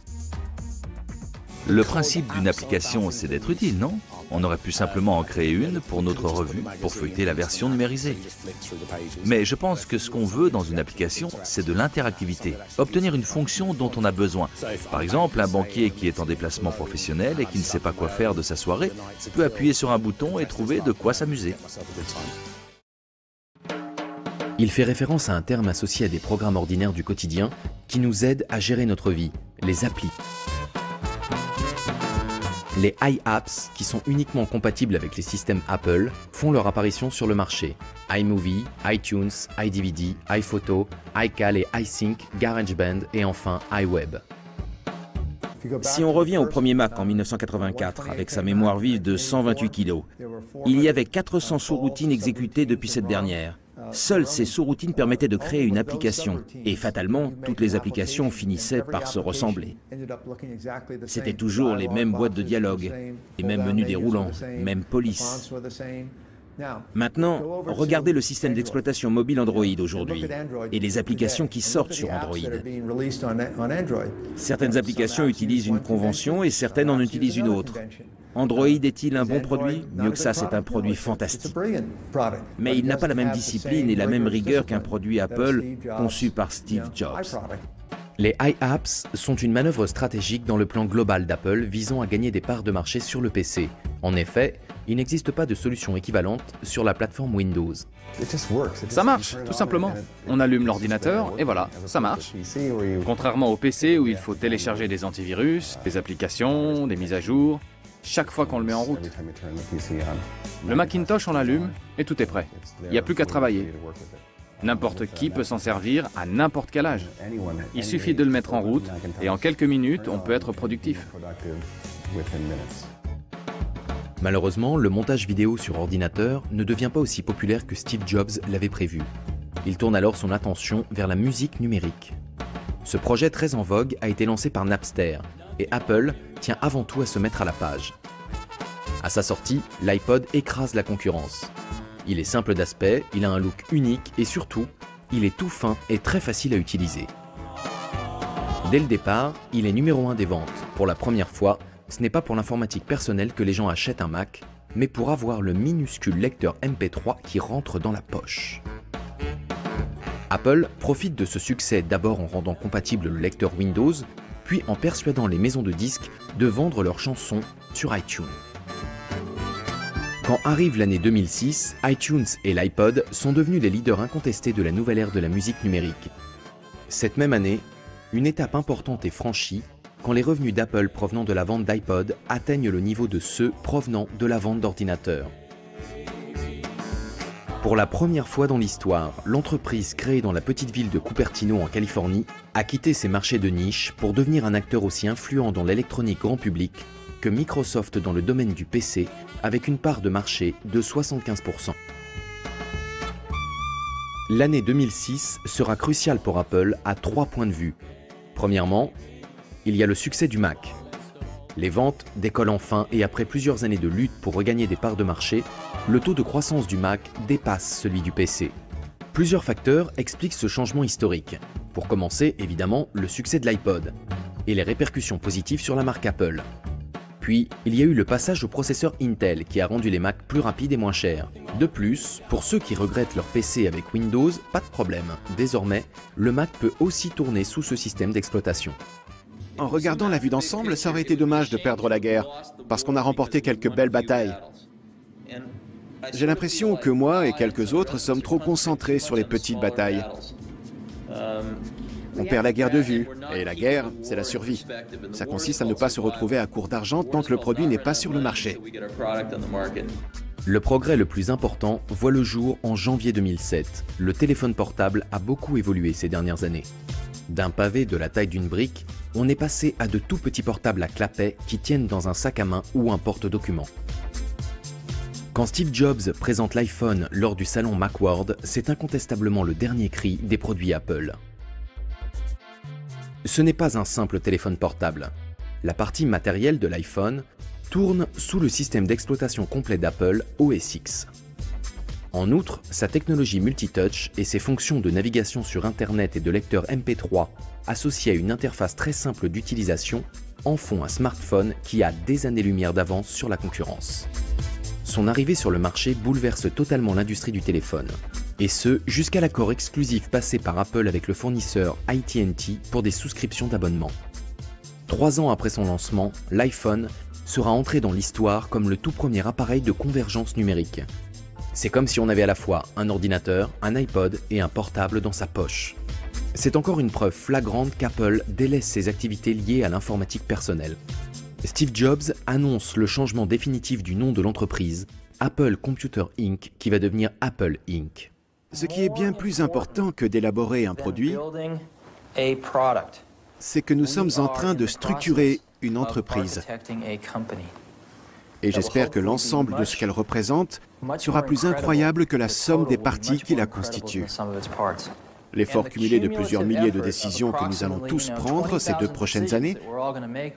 Speaker 5: Le principe d'une application, c'est d'être utile, non? On aurait pu simplement en créer une pour notre revue, pour feuilleter la version numérisée. Mais je pense que ce qu'on veut dans une application, c'est de l'interactivité, obtenir une fonction dont on a besoin. Par exemple, un banquier qui est en déplacement professionnel et qui ne sait pas quoi faire de sa soirée peut appuyer sur un bouton et trouver de quoi s'amuser.
Speaker 3: Il fait référence à un terme associé à des programmes ordinaires du quotidien qui nous aident à gérer notre vie, les applis. Les iApps, qui sont uniquement compatibles avec les systèmes Apple, font leur apparition sur le marché. iMovie, iTunes, iDVD, iPhoto, iCal et iSync, GarageBand et enfin iWeb.
Speaker 4: Si on revient au premier Mac en 1984, avec sa mémoire vive de 128 kg, il y avait 400 sous-routines exécutées depuis cette dernière. Seules ces sous-routines permettaient de créer une application, et fatalement, toutes les applications finissaient par se ressembler. C'était toujours les mêmes boîtes de dialogue, les mêmes menus déroulants, même police. Maintenant, regardez le système d'exploitation mobile Android aujourd'hui, et les applications qui sortent sur Android. Certaines applications utilisent une convention et certaines en utilisent une autre. Android est-il un bon produit? Mieux que ça, c'est un produit fantastique. Mais il n'a pas la même discipline et la même rigueur qu'un produit Apple conçu par Steve Jobs.
Speaker 3: Les iApps sont une manœuvre stratégique dans le plan global d'Apple visant à gagner des parts de marché sur le PC. En effet, il n'existe pas de solution équivalente sur la plateforme Windows.
Speaker 2: Ça marche, tout simplement. On allume l'ordinateur et voilà, ça marche. Contrairement au PC où il faut télécharger des antivirus, des applications, des mises à jour, chaque fois qu'on le met en route. Le Macintosh, on l'allume et tout est prêt. Il n'y a plus qu'à travailler. N'importe qui peut s'en servir à n'importe quel âge. Il suffit de le mettre en route et en quelques minutes, on peut être productif.
Speaker 3: Malheureusement, le montage vidéo sur ordinateur ne devient pas aussi populaire que Steve Jobs l'avait prévu. Il tourne alors son attention vers la musique numérique. Ce projet très en vogue a été lancé par Napster, et Apple tient avant tout à se mettre à la page. À sa sortie, l'iPod écrase la concurrence. Il est simple d'aspect, il a un look unique et surtout, il est tout fin et très facile à utiliser. Dès le départ, il est numéro 1 des ventes. Pour la première fois, ce n'est pas pour l'informatique personnelle que les gens achètent un Mac, mais pour avoir le minuscule lecteur MP3 qui rentre dans la poche. Apple profite de ce succès d'abord en rendant compatible le lecteur Windows, puis en persuadant les maisons de disques de vendre leurs chansons sur iTunes. Quand arrive l'année 2006, iTunes et l'iPod sont devenus les leaders incontestés de la nouvelle ère de la musique numérique. Cette même année, une étape importante est franchie quand les revenus d'Apple provenant de la vente d'iPod atteignent le niveau de ceux provenant de la vente d'ordinateurs. Pour la première fois dans l'histoire, l'entreprise créée dans la petite ville de Cupertino en Californie a quitté ses marchés de niche pour devenir un acteur aussi influent dans l'électronique grand public que Microsoft dans le domaine du PC, avec une part de marché de 75%. L'année 2006 sera cruciale pour Apple à 3 points de vue. Premièrement, il y a le succès du Mac. Les ventes décollent enfin et après plusieurs années de lutte pour regagner des parts de marché, le taux de croissance du Mac dépasse celui du PC. Plusieurs facteurs expliquent ce changement historique. Pour commencer, évidemment, le succès de l'iPod et les répercussions positives sur la marque Apple. Puis, il y a eu le passage au processeur Intel qui a rendu les Mac plus rapides et moins chers. De plus, pour ceux qui regrettent leur PC avec Windows, pas de problème. Désormais, le Mac peut aussi tourner sous ce système d'exploitation.
Speaker 1: En regardant la vue d'ensemble, ça aurait été dommage de perdre la guerre, parce qu'on a remporté quelques belles batailles. J'ai l'impression que moi et quelques autres sommes trop concentrés sur les petites batailles. On perd la guerre de vue, et la guerre, c'est la survie. Ça consiste à ne pas se retrouver à court d'argent tant que le produit n'est pas sur le marché.
Speaker 3: Le progrès le plus important voit le jour en janvier 2007. Le téléphone portable a beaucoup évolué ces dernières années. D'un pavé de la taille d'une brique, on est passé à de tout petits portables à clapet qui tiennent dans un sac à main ou un porte-document. Quand Steve Jobs présente l'iPhone lors du salon Macworld, c'est incontestablement le dernier cri des produits Apple. Ce n'est pas un simple téléphone portable. La partie matérielle de l'iPhone tourne sous le système d'exploitation complet d'Apple OS X. En outre, sa technologie multitouch et ses fonctions de navigation sur Internet et de lecteur MP3 associées à une interface très simple d'utilisation en font un smartphone qui a des années-lumière d'avance sur la concurrence. Son arrivée sur le marché bouleverse totalement l'industrie du téléphone. Et ce, jusqu'à l'accord exclusif passé par Apple avec le fournisseur AT&T pour des souscriptions d'abonnement. 3 ans après son lancement, l'iPhone sera entré dans l'histoire comme le tout premier appareil de convergence numérique. C'est comme si on avait à la fois un ordinateur, un iPod et un portable dans sa poche. C'est encore une preuve flagrante qu'Apple délaisse ses activités liées à l'informatique personnelle. Steve Jobs annonce le changement définitif du nom de l'entreprise, Apple Computer Inc., qui va devenir Apple Inc.
Speaker 1: Ce qui est bien plus important que d'élaborer un produit, c'est que nous sommes en train de structurer une entreprise. Et j'espère que l'ensemble de ce qu'elle représente sera plus incroyable que la somme des parties qui la constituent. L'effort cumulé de plusieurs milliers de décisions que nous allons tous prendre ces 2 prochaines années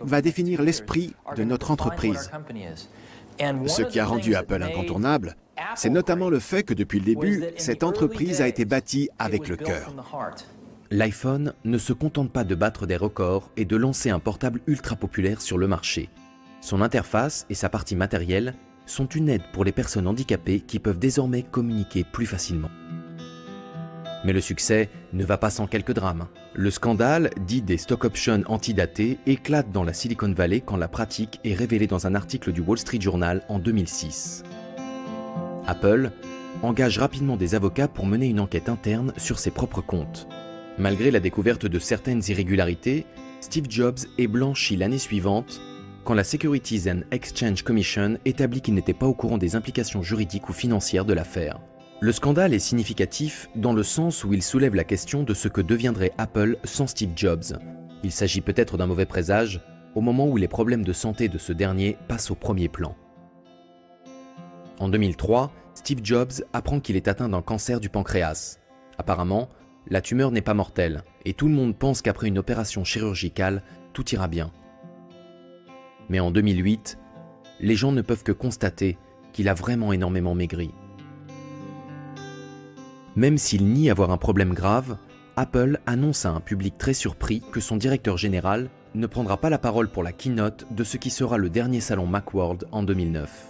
Speaker 1: va définir l'esprit de notre entreprise. Ce qui a rendu Apple incontournable, c'est notamment le fait que depuis le début, cette entreprise a été bâtie avec le cœur.
Speaker 3: L'iPhone ne se contente pas de battre des records et de lancer un portable ultra populaire sur le marché. Son interface et sa partie matérielle sont une aide pour les personnes handicapées qui peuvent désormais communiquer plus facilement. Mais le succès ne va pas sans quelques drames. Le scandale, dit des stock options antidatés, éclate dans la Silicon Valley quand la pratique est révélée dans un article du Wall Street Journal en 2006. Apple engage rapidement des avocats pour mener une enquête interne sur ses propres comptes. Malgré la découverte de certaines irrégularités, Steve Jobs est blanchi l'année suivante quand la Securities and Exchange Commission établit qu'il n'était pas au courant des implications juridiques ou financières de l'affaire. Le scandale est significatif dans le sens où il soulève la question de ce que deviendrait Apple sans Steve Jobs. Il s'agit peut-être d'un mauvais présage au moment où les problèmes de santé de ce dernier passent au premier plan. En 2003, Steve Jobs apprend qu'il est atteint d'un cancer du pancréas. Apparemment, la tumeur n'est pas mortelle et tout le monde pense qu'après une opération chirurgicale, tout ira bien. Mais en 2008, les gens ne peuvent que constater qu'il a vraiment énormément maigri. Même s'il nie avoir un problème grave, Apple annonce à un public très surpris que son directeur général ne prendra pas la parole pour la keynote de ce qui sera le dernier salon Macworld en 2009.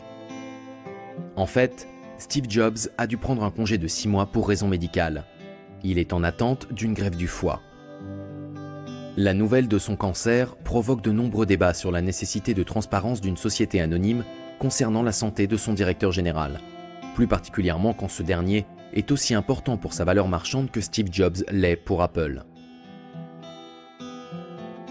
Speaker 3: En fait, Steve Jobs a dû prendre un congé de 6 mois pour raison médicale. Il est en attente d'une greffe du foie. La nouvelle de son cancer provoque de nombreux débats sur la nécessité de transparence d'une société anonyme concernant la santé de son directeur général, plus particulièrement quand ce dernier est aussi important pour sa valeur marchande que Steve Jobs l'est pour Apple.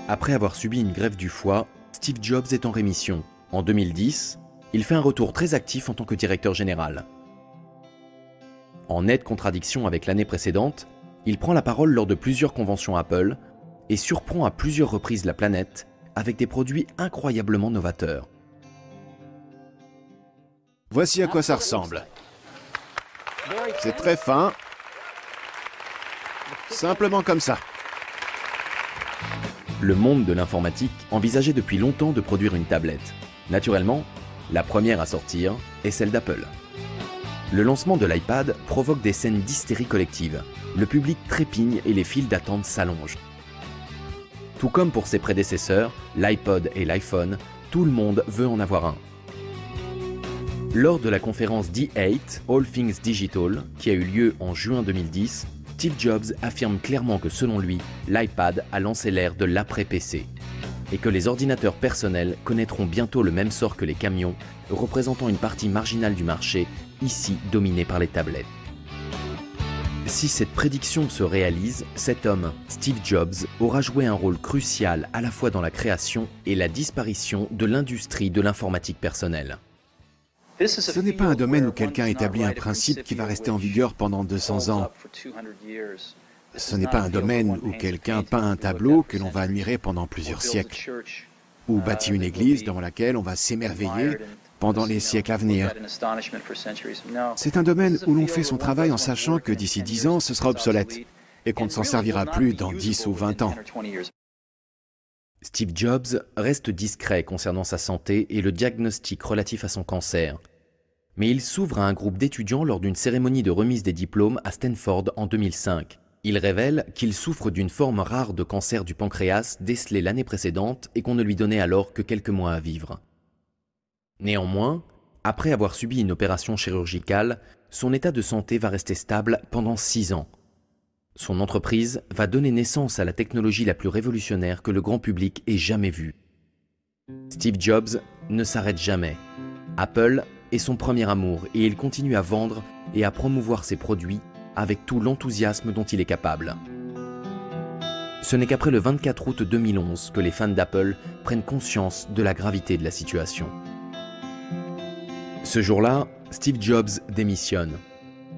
Speaker 3: Après avoir subi une greffe du foie, Steve Jobs est en rémission. En 2010, il fait un retour très actif en tant que directeur général. En nette contradiction avec l'année précédente, il prend la parole lors de plusieurs conventions Apple et surprend à plusieurs reprises la planète avec des produits incroyablement novateurs.
Speaker 1: Voici à quoi ça ressemble. C'est très fin. Simplement comme ça.
Speaker 3: Le monde de l'informatique envisageait depuis longtemps de produire une tablette. Naturellement, la première à sortir est celle d'Apple. Le lancement de l'iPad provoque des scènes d'hystérie collective. Le public trépigne et les files d'attente s'allongent. Tout comme pour ses prédécesseurs, l'iPod et l'iPhone, tout le monde veut en avoir un. Lors de la conférence D8, All Things Digital, qui a eu lieu en juin 2010, Steve Jobs affirme clairement que selon lui, l'iPad a lancé l'ère de l'après-PC et que les ordinateurs personnels connaîtront bientôt le même sort que les camions, représentant une partie marginale du marché, ici dominée par les tablettes. Si cette prédiction se réalise, cet homme, Steve Jobs, aura joué un rôle crucial à la fois dans la création et la disparition de l'industrie de l'informatique personnelle.
Speaker 1: Ce n'est pas un domaine où quelqu'un établit un principe qui va rester en vigueur pendant 200 ans. Ce n'est pas un domaine où quelqu'un peint un tableau que l'on va admirer pendant plusieurs siècles, ou bâtit une église dans laquelle on va s'émerveiller pendant les siècles à venir. C'est un domaine où l'on fait son travail en sachant que d'ici 10 ans, ce sera obsolète, et qu'on ne s'en servira plus dans 10 ou 20 ans.
Speaker 3: Steve Jobs reste discret concernant sa santé et le diagnostic relatif à son cancer. Mais il s'ouvre à un groupe d'étudiants lors d'une cérémonie de remise des diplômes à Stanford en 2005. Il révèle qu'il souffre d'une forme rare de cancer du pancréas décelé l'année précédente et qu'on ne lui donnait alors que quelques mois à vivre. Néanmoins, après avoir subi une opération chirurgicale, son état de santé va rester stable pendant 6 ans. Son entreprise va donner naissance à la technologie la plus révolutionnaire que le grand public ait jamais vue. Steve Jobs ne s'arrête jamais. Apple est son premier amour et il continue à vendre et à promouvoir ses produits avec tout l'enthousiasme dont il est capable. Ce n'est qu'après le 24 août 2011 que les fans d'Apple prennent conscience de la gravité de la situation. Ce jour-là, Steve Jobs démissionne.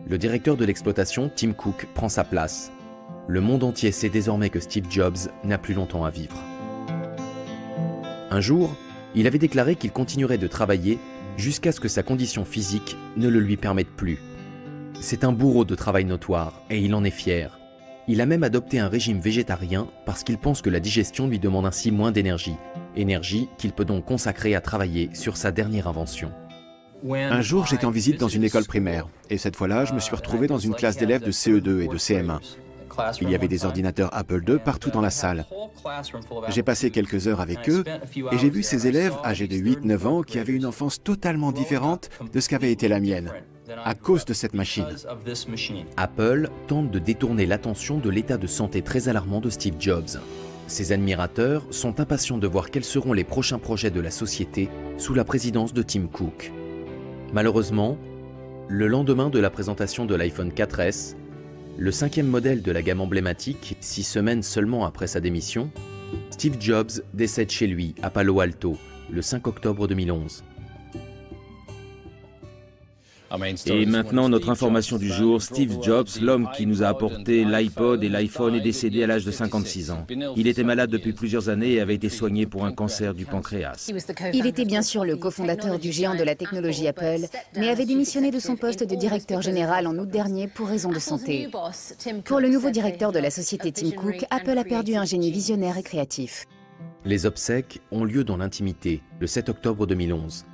Speaker 3: Le directeur de l'exploitation, Tim Cook, prend sa place. Le monde entier sait désormais que Steve Jobs n'a plus longtemps à vivre. Un jour, il avait déclaré qu'il continuerait de travailler jusqu'à ce que sa condition physique ne le lui permette plus. C'est un bourreau de travail notoire et il en est fier. Il a même adopté un régime végétarien parce qu'il pense que la digestion lui demande ainsi moins d'énergie, énergie qu'il peut donc consacrer à travailler sur sa dernière invention.
Speaker 1: Un jour, j'étais en visite dans une école primaire, et cette fois-là, je me suis retrouvé dans une classe d'élèves de CE2 et de CM1. Il y avait des ordinateurs Apple II partout dans la salle. J'ai passé quelques heures avec eux, et j'ai vu ces élèves âgés de 8-9 ans qui avaient une enfance totalement différente de ce qu'avait été la mienne, à cause de cette machine.
Speaker 3: Apple tente de détourner l'attention de l'état de santé très alarmant de Steve Jobs. Ses admirateurs sont impatients de voir quels seront les prochains projets de la société sous la présidence de Tim Cook. Malheureusement, le lendemain de la présentation de l'iPhone 4S, le 5e modèle de la gamme emblématique, 6 semaines seulement après sa démission, Steve Jobs décède chez lui à Palo Alto, le 5 octobre 2011.
Speaker 4: Et maintenant, notre information du jour, Steve Jobs, l'homme qui nous a apporté l'iPod et l'iPhone, est décédé à l'âge de 56 ans. Il était malade depuis plusieurs années et avait été soigné pour un cancer du pancréas.
Speaker 6: Il était bien sûr le cofondateur du géant de la technologie Apple, mais avait démissionné de son poste de directeur général en août dernier pour raison de santé. Pour le nouveau directeur de la société Tim Cook, Apple a perdu un génie visionnaire et créatif.
Speaker 3: Les obsèques ont lieu dans l'intimité, le 7 octobre 2011.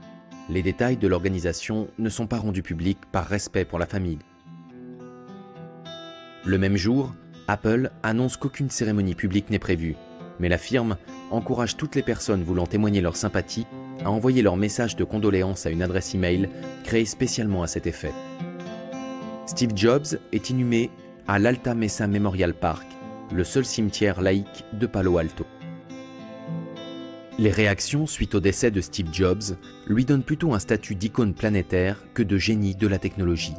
Speaker 3: Les détails de l'organisation ne sont pas rendus publics par respect pour la famille. Le même jour, Apple annonce qu'aucune cérémonie publique n'est prévue, mais la firme encourage toutes les personnes voulant témoigner leur sympathie à envoyer leur message de condoléances à une adresse email créée spécialement à cet effet. Steve Jobs est inhumé à l'Alta Mesa Memorial Park, le seul cimetière laïque de Palo Alto. Les réactions suite au décès de Steve Jobs lui donnent plutôt un statut d'icône planétaire que de génie de la technologie.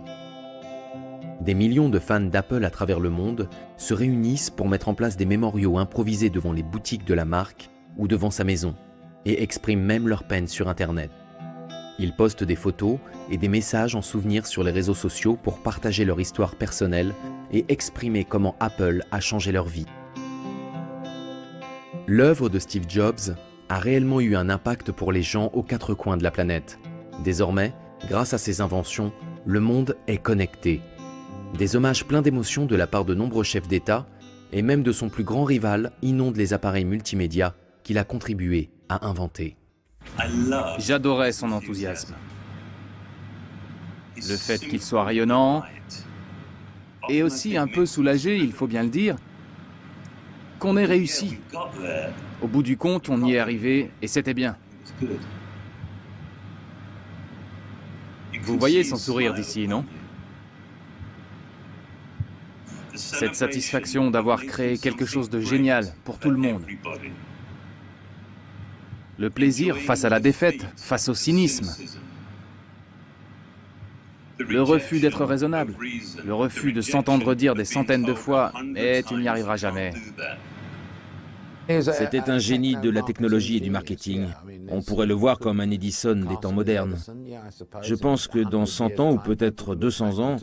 Speaker 3: Des millions de fans d'Apple à travers le monde se réunissent pour mettre en place des mémoriaux improvisés devant les boutiques de la marque ou devant sa maison et expriment même leur peine sur Internet. Ils postent des photos et des messages en souvenir sur les réseaux sociaux pour partager leur histoire personnelle et exprimer comment Apple a changé leur vie. L'œuvre de Steve Jobs a réellement eu un impact pour les gens aux 4 coins de la planète. Désormais, grâce à ses inventions, le monde est connecté. Des hommages pleins d'émotions de la part de nombreux chefs d'État et même de son plus grand rival inondent les appareils multimédia qu'il a contribué à inventer.
Speaker 2: J'adorais son enthousiasme. Le fait qu'il soit rayonnant et aussi un peu soulagé, il faut bien le dire, qu'on ait réussi. Au bout du compte, on y est arrivé et c'était bien. Vous voyez son sourire d'ici, non? Cette satisfaction d'avoir créé quelque chose de génial pour tout le monde. Le plaisir face à la défaite, face au cynisme. Le refus d'être raisonnable. Le refus de s'entendre dire des centaines de fois « Mais tu n'y arriveras jamais ».
Speaker 4: C'était un génie de la technologie et du marketing. On pourrait le voir comme un Edison des temps modernes. Je pense que dans 100 ans ou peut-être 200 ans,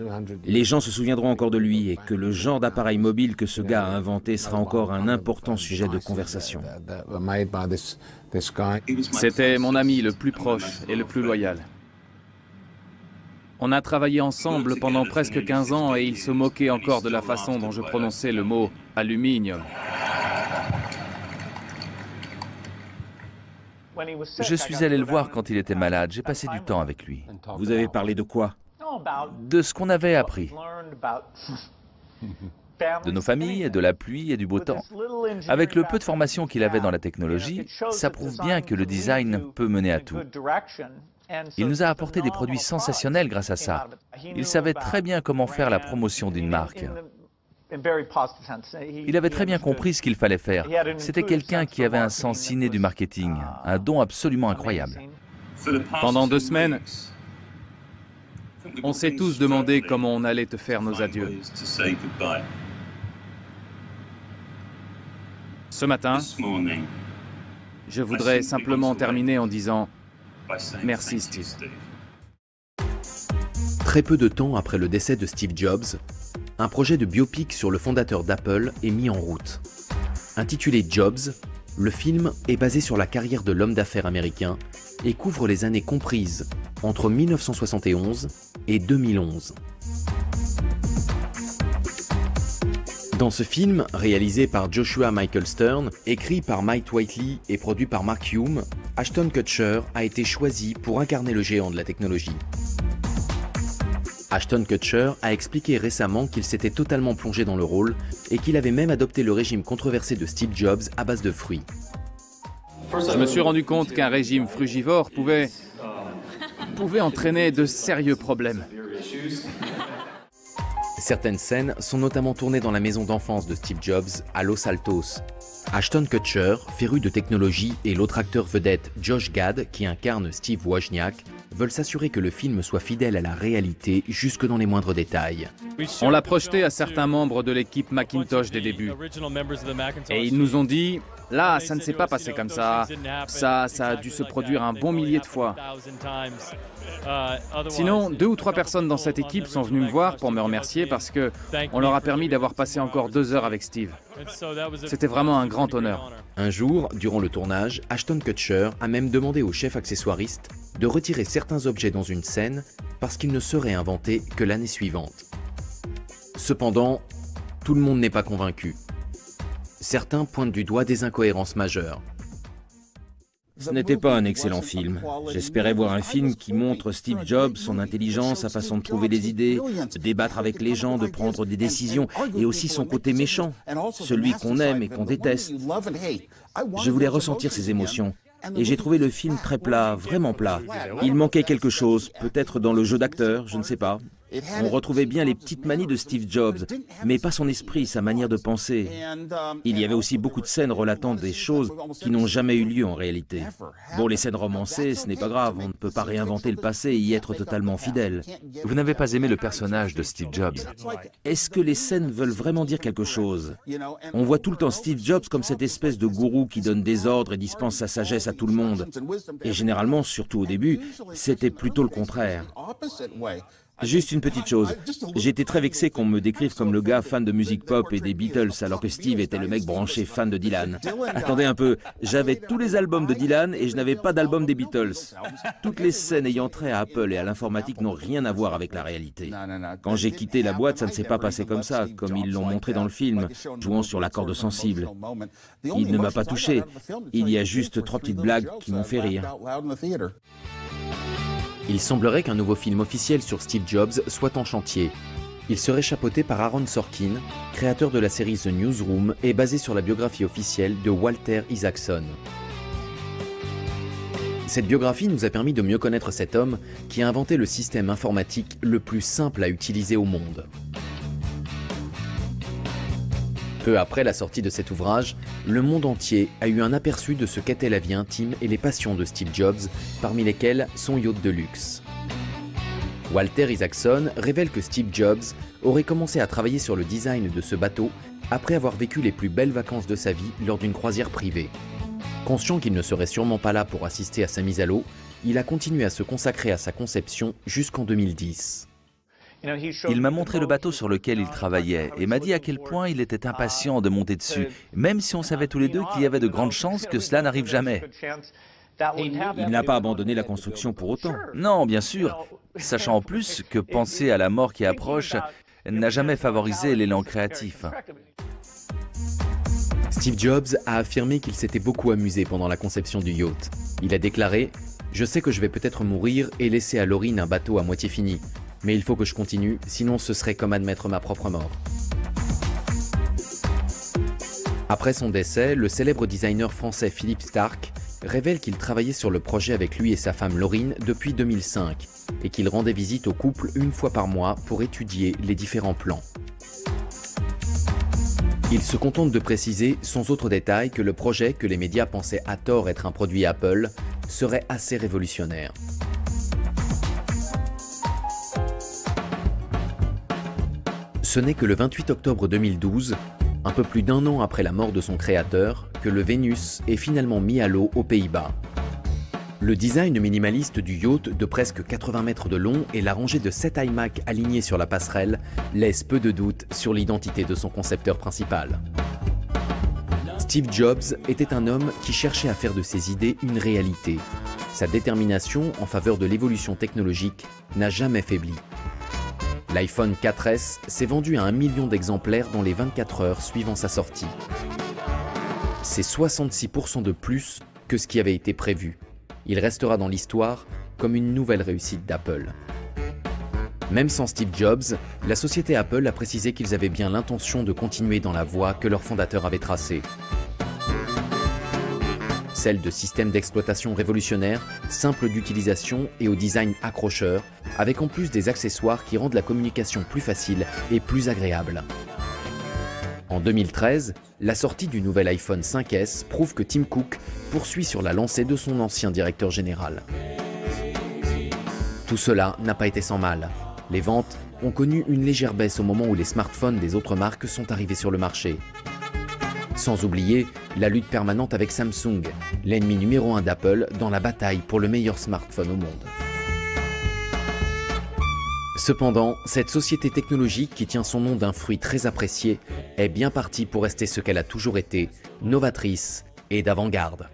Speaker 4: les gens se souviendront encore de lui et que le genre d'appareil mobile que ce gars a inventé sera encore un important sujet de conversation.
Speaker 2: C'était mon ami le plus proche et le plus loyal. On a travaillé ensemble pendant presque 15 ans et il se moquait encore de la façon dont je prononçais le mot « aluminium ».
Speaker 5: Je suis allé le voir quand il était malade, j'ai passé du temps avec lui.
Speaker 4: Vous avez parlé de quoi?
Speaker 5: De ce qu'on avait appris. de nos familles, de la pluie et du beau temps. Avec le peu de formation qu'il avait dans la technologie, ça prouve bien que le design peut mener à tout. Il nous a apporté des produits sensationnels grâce à ça. Il savait très bien comment faire la promotion d'une marque. Il avait très bien compris ce qu'il fallait faire. C'était quelqu'un qui avait un sens inné du marketing, un don absolument incroyable.
Speaker 2: Pendant 2 semaines, on s'est tous demandé comment on allait te faire nos adieux. Ce matin, je voudrais simplement terminer en disant merci Steve.
Speaker 3: Très peu de temps après le décès de Steve Jobs, un projet de biopic sur le fondateur d'Apple est mis en route. Intitulé Jobs, le film est basé sur la carrière de l'homme d'affaires américain et couvre les années comprises entre 1971 et 2011. Dans ce film, réalisé par Joshua Michael Stern, écrit par Mike Whiteley et produit par Mark Hume, Ashton Kutcher a été choisi pour incarner le géant de la technologie. Ashton Kutcher a expliqué récemment qu'il s'était totalement plongé dans le rôle et qu'il avait même adopté le régime controversé de Steve Jobs à base de fruits.
Speaker 2: Je me suis rendu compte qu'un régime frugivore pouvait entraîner de sérieux problèmes.
Speaker 3: Certaines scènes sont notamment tournées dans la maison d'enfance de Steve Jobs à Los Altos. Ashton Kutcher, féru de technologie, et l'autre acteur vedette Josh Gad, qui incarne Steve Wozniak, veulent s'assurer que le film soit fidèle à la réalité jusque dans les moindres détails.
Speaker 2: On l'a projeté à certains membres de l'équipe Macintosh des débuts. Et ils nous ont dit, là, ça ne s'est pas passé comme ça. Ça a dû se produire un bon millier de fois. Sinon, 2 ou 3 personnes dans cette équipe sont venues me voir pour me remercier parce que on leur a permis d'avoir passé encore 2 heures avec Steve. C'était vraiment un grand honneur.
Speaker 3: Un jour, durant le tournage, Ashton Kutcher a même demandé au chef accessoiriste de retirer certains objets dans une scène parce qu'ils ne seraient inventés que l'année suivante. Cependant, tout le monde n'est pas convaincu. Certains pointent du doigt des incohérences majeures.
Speaker 4: Ce n'était pas un excellent film. J'espérais voir un film qui montre Steve Jobs, son intelligence, sa façon de trouver les idées, de débattre avec les gens, de prendre des décisions, et aussi son côté méchant, celui qu'on aime et qu'on déteste. Je voulais ressentir ces émotions. Et j'ai trouvé le film très plat, vraiment plat. Il manquait quelque chose, peut-être dans le jeu d'acteur, je ne sais pas. On retrouvait bien les petites manies de Steve Jobs, mais pas son esprit, sa manière de penser. Il y avait aussi beaucoup de scènes relatant des choses qui n'ont jamais eu lieu en réalité. Bon, les scènes romancées, ce n'est pas grave, on ne peut pas réinventer le passé et y être totalement fidèle.
Speaker 5: Vous n'avez pas aimé le personnage de Steve Jobs?
Speaker 4: Est-ce que les scènes veulent vraiment dire quelque chose? On voit tout le temps Steve Jobs comme cette espèce de gourou qui donne des ordres et dispense sa sagesse à tout le monde. Et généralement, surtout au début, c'était plutôt le contraire. Juste une petite chose, j'ai été très vexé qu'on me décrive comme le gars fan de musique pop et des Beatles alors que Steve était le mec branché fan de Dylan. Attendez un peu, j'avais tous les albums de Dylan et je n'avais pas d'album des Beatles. Toutes les scènes ayant trait à Apple et à l'informatique n'ont rien à voir avec la réalité. Quand j'ai quitté la boîte, ça ne s'est pas passé comme ça, comme ils l'ont montré dans le film, jouant sur la corde sensible. Il ne m'a pas touché, il y a juste 3 petites blagues qui m'ont fait rire.
Speaker 3: Il semblerait qu'un nouveau film officiel sur Steve Jobs soit en chantier. Il serait chapeauté par Aaron Sorkin, créateur de la série The Newsroom et basé sur la biographie officielle de Walter Isaacson. Cette biographie nous a permis de mieux connaître cet homme qui a inventé le système informatique le plus simple à utiliser au monde. Peu après la sortie de cet ouvrage, le monde entier a eu un aperçu de ce qu'était la vie intime et les passions de Steve Jobs, parmi lesquelles son yacht de luxe. Walter Isaacson révèle que Steve Jobs aurait commencé à travailler sur le design de ce bateau après avoir vécu les plus belles vacances de sa vie lors d'une croisière privée. Conscient qu'il ne serait sûrement pas là pour assister à sa mise à l'eau, il a continué à se consacrer à sa conception jusqu'en 2010.
Speaker 5: Il m'a montré le bateau sur lequel il travaillait et m'a dit à quel point il était impatient de monter dessus, même si on savait tous les deux qu'il y avait de grandes chances que cela n'arrive jamais.
Speaker 4: Il n'a pas abandonné la construction pour autant.
Speaker 5: Non, bien sûr, sachant en plus que penser à la mort qui approche n'a jamais favorisé l'élan créatif.
Speaker 3: Steve Jobs a affirmé qu'il s'était beaucoup amusé pendant la conception du yacht. Il a déclaré « Je sais que je vais peut-être mourir et laisser à l'orine un bateau à moitié fini. Mais il faut que je continue, sinon ce serait comme admettre ma propre mort. » Après son décès, le célèbre designer français Philippe Starck révèle qu'il travaillait sur le projet avec lui et sa femme Laurine depuis 2005 et qu'il rendait visite au couple une fois par mois pour étudier les différents plans. Il se contente de préciser, sans autre détail, que le projet, que les médias pensaient à tort être un produit Apple, serait assez révolutionnaire. Ce n'est que le 28 octobre 2012, un peu plus d'un an après la mort de son créateur, que le Venus est finalement mis à l'eau aux Pays-Bas. Le design minimaliste du yacht de presque 80 mètres de long et la rangée de 7 iMac alignés sur la passerelle laissent peu de doute sur l'identité de son concepteur principal. Steve Jobs était un homme qui cherchait à faire de ses idées une réalité. Sa détermination en faveur de l'évolution technologique n'a jamais faibli. L'iPhone 4S s'est vendu à 1 million d'exemplaires dans les 24 heures suivant sa sortie. C'est 66% de plus que ce qui avait été prévu. Il restera dans l'histoire comme une nouvelle réussite d'Apple. Même sans Steve Jobs, la société Apple a précisé qu'ils avaient bien l'intention de continuer dans la voie que leur fondateur avait tracée. Celle de systèmes d'exploitation révolutionnaires, simples d'utilisation et au design accrocheur, avec en plus des accessoires qui rendent la communication plus facile et plus agréable. En 2013, la sortie du nouvel iPhone 5S prouve que Tim Cook poursuit sur la lancée de son ancien directeur général. Tout cela n'a pas été sans mal. Les ventes ont connu une légère baisse au moment où les smartphones des autres marques sont arrivés sur le marché. Sans oublier la lutte permanente avec Samsung, l'ennemi numéro 1 d'Apple dans la bataille pour le meilleur smartphone au monde. Cependant, cette société technologique qui tient son nom d'un fruit très apprécié est bien partie pour rester ce qu'elle a toujours été, novatrice et d'avant-garde.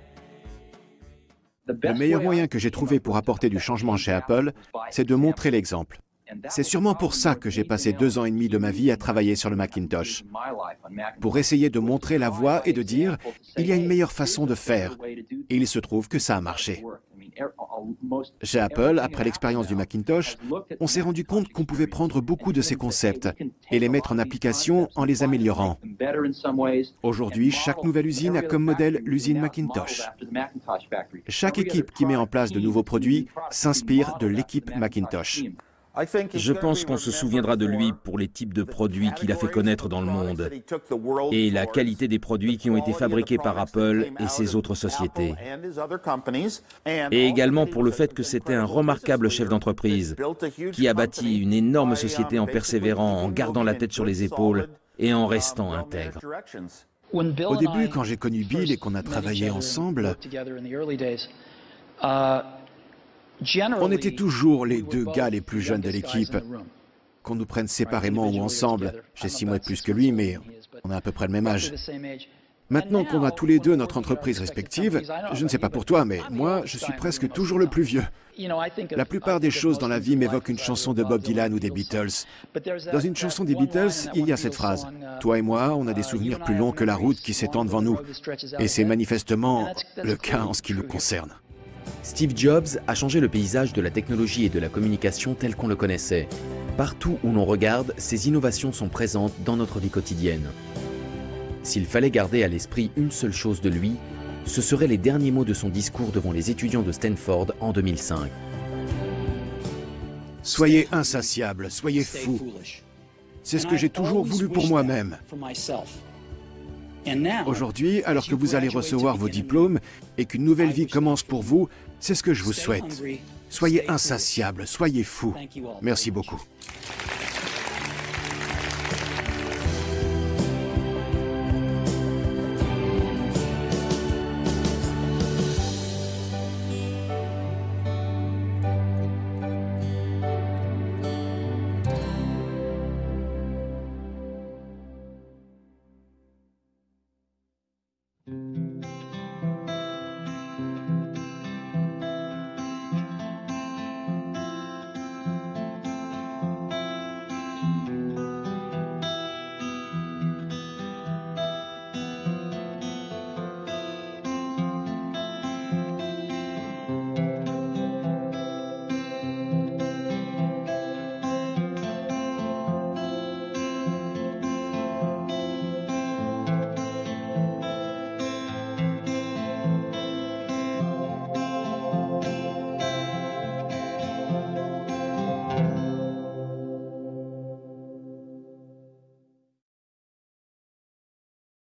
Speaker 1: Le meilleur moyen que j'ai trouvé pour apporter du changement chez Apple, c'est de montrer l'exemple. C'est sûrement pour ça que j'ai passé 2 ans et demi de ma vie à travailler sur le Macintosh. Pour essayer de montrer la voie et de dire, il y a une meilleure façon de faire. Et il se trouve que ça a marché. Chez Apple, après l'expérience du Macintosh, on s'est rendu compte qu'on pouvait prendre beaucoup de ces concepts et les mettre en application en les améliorant. Aujourd'hui, chaque nouvelle usine a comme modèle l'usine Macintosh. Chaque équipe qui met en place de nouveaux produits s'inspire de l'équipe Macintosh.
Speaker 4: Je pense qu'on se souviendra de lui pour les types de produits qu'il a fait connaître dans le monde et la qualité des produits qui ont été fabriqués par Apple et ses autres sociétés. Et également pour le fait que c'était un remarquable chef d'entreprise qui a bâti une énorme société en persévérant, en gardant la tête sur les épaules et en restant intègre.
Speaker 1: Au début, quand j'ai connu Bill et qu'on a travaillé ensemble, on était toujours les 2 gars les plus jeunes de l'équipe. Qu'on nous prenne séparément ou ensemble, j'ai 6 mois de plus que lui, mais on a à peu près le même âge. Maintenant qu'on a tous les 2 notre entreprise respective, je ne sais pas pour toi, mais moi, je suis presque toujours le plus vieux. La plupart des choses dans la vie m'évoquent une chanson de Bob Dylan ou des Beatles. Dans une chanson des Beatles, il y a cette phrase « Toi et moi, on a des souvenirs plus longs que la route qui s'étend devant nous. » Et c'est manifestement le cas en ce qui nous concerne.
Speaker 3: Steve Jobs a changé le paysage de la technologie et de la communication tel qu'on le connaissait. Partout où l'on regarde, ces innovations sont présentes dans notre vie quotidienne. S'il fallait garder à l'esprit une seule chose de lui, ce seraient les derniers mots de son discours devant les étudiants de Stanford en 2005.
Speaker 1: Soyez insatiables, soyez fous. C'est ce que j'ai toujours voulu pour moi-même. Aujourd'hui, alors que vous allez recevoir vos diplômes et qu'une nouvelle vie commence pour vous, c'est ce que je vous souhaite. Soyez insatiables, soyez fous. Merci beaucoup.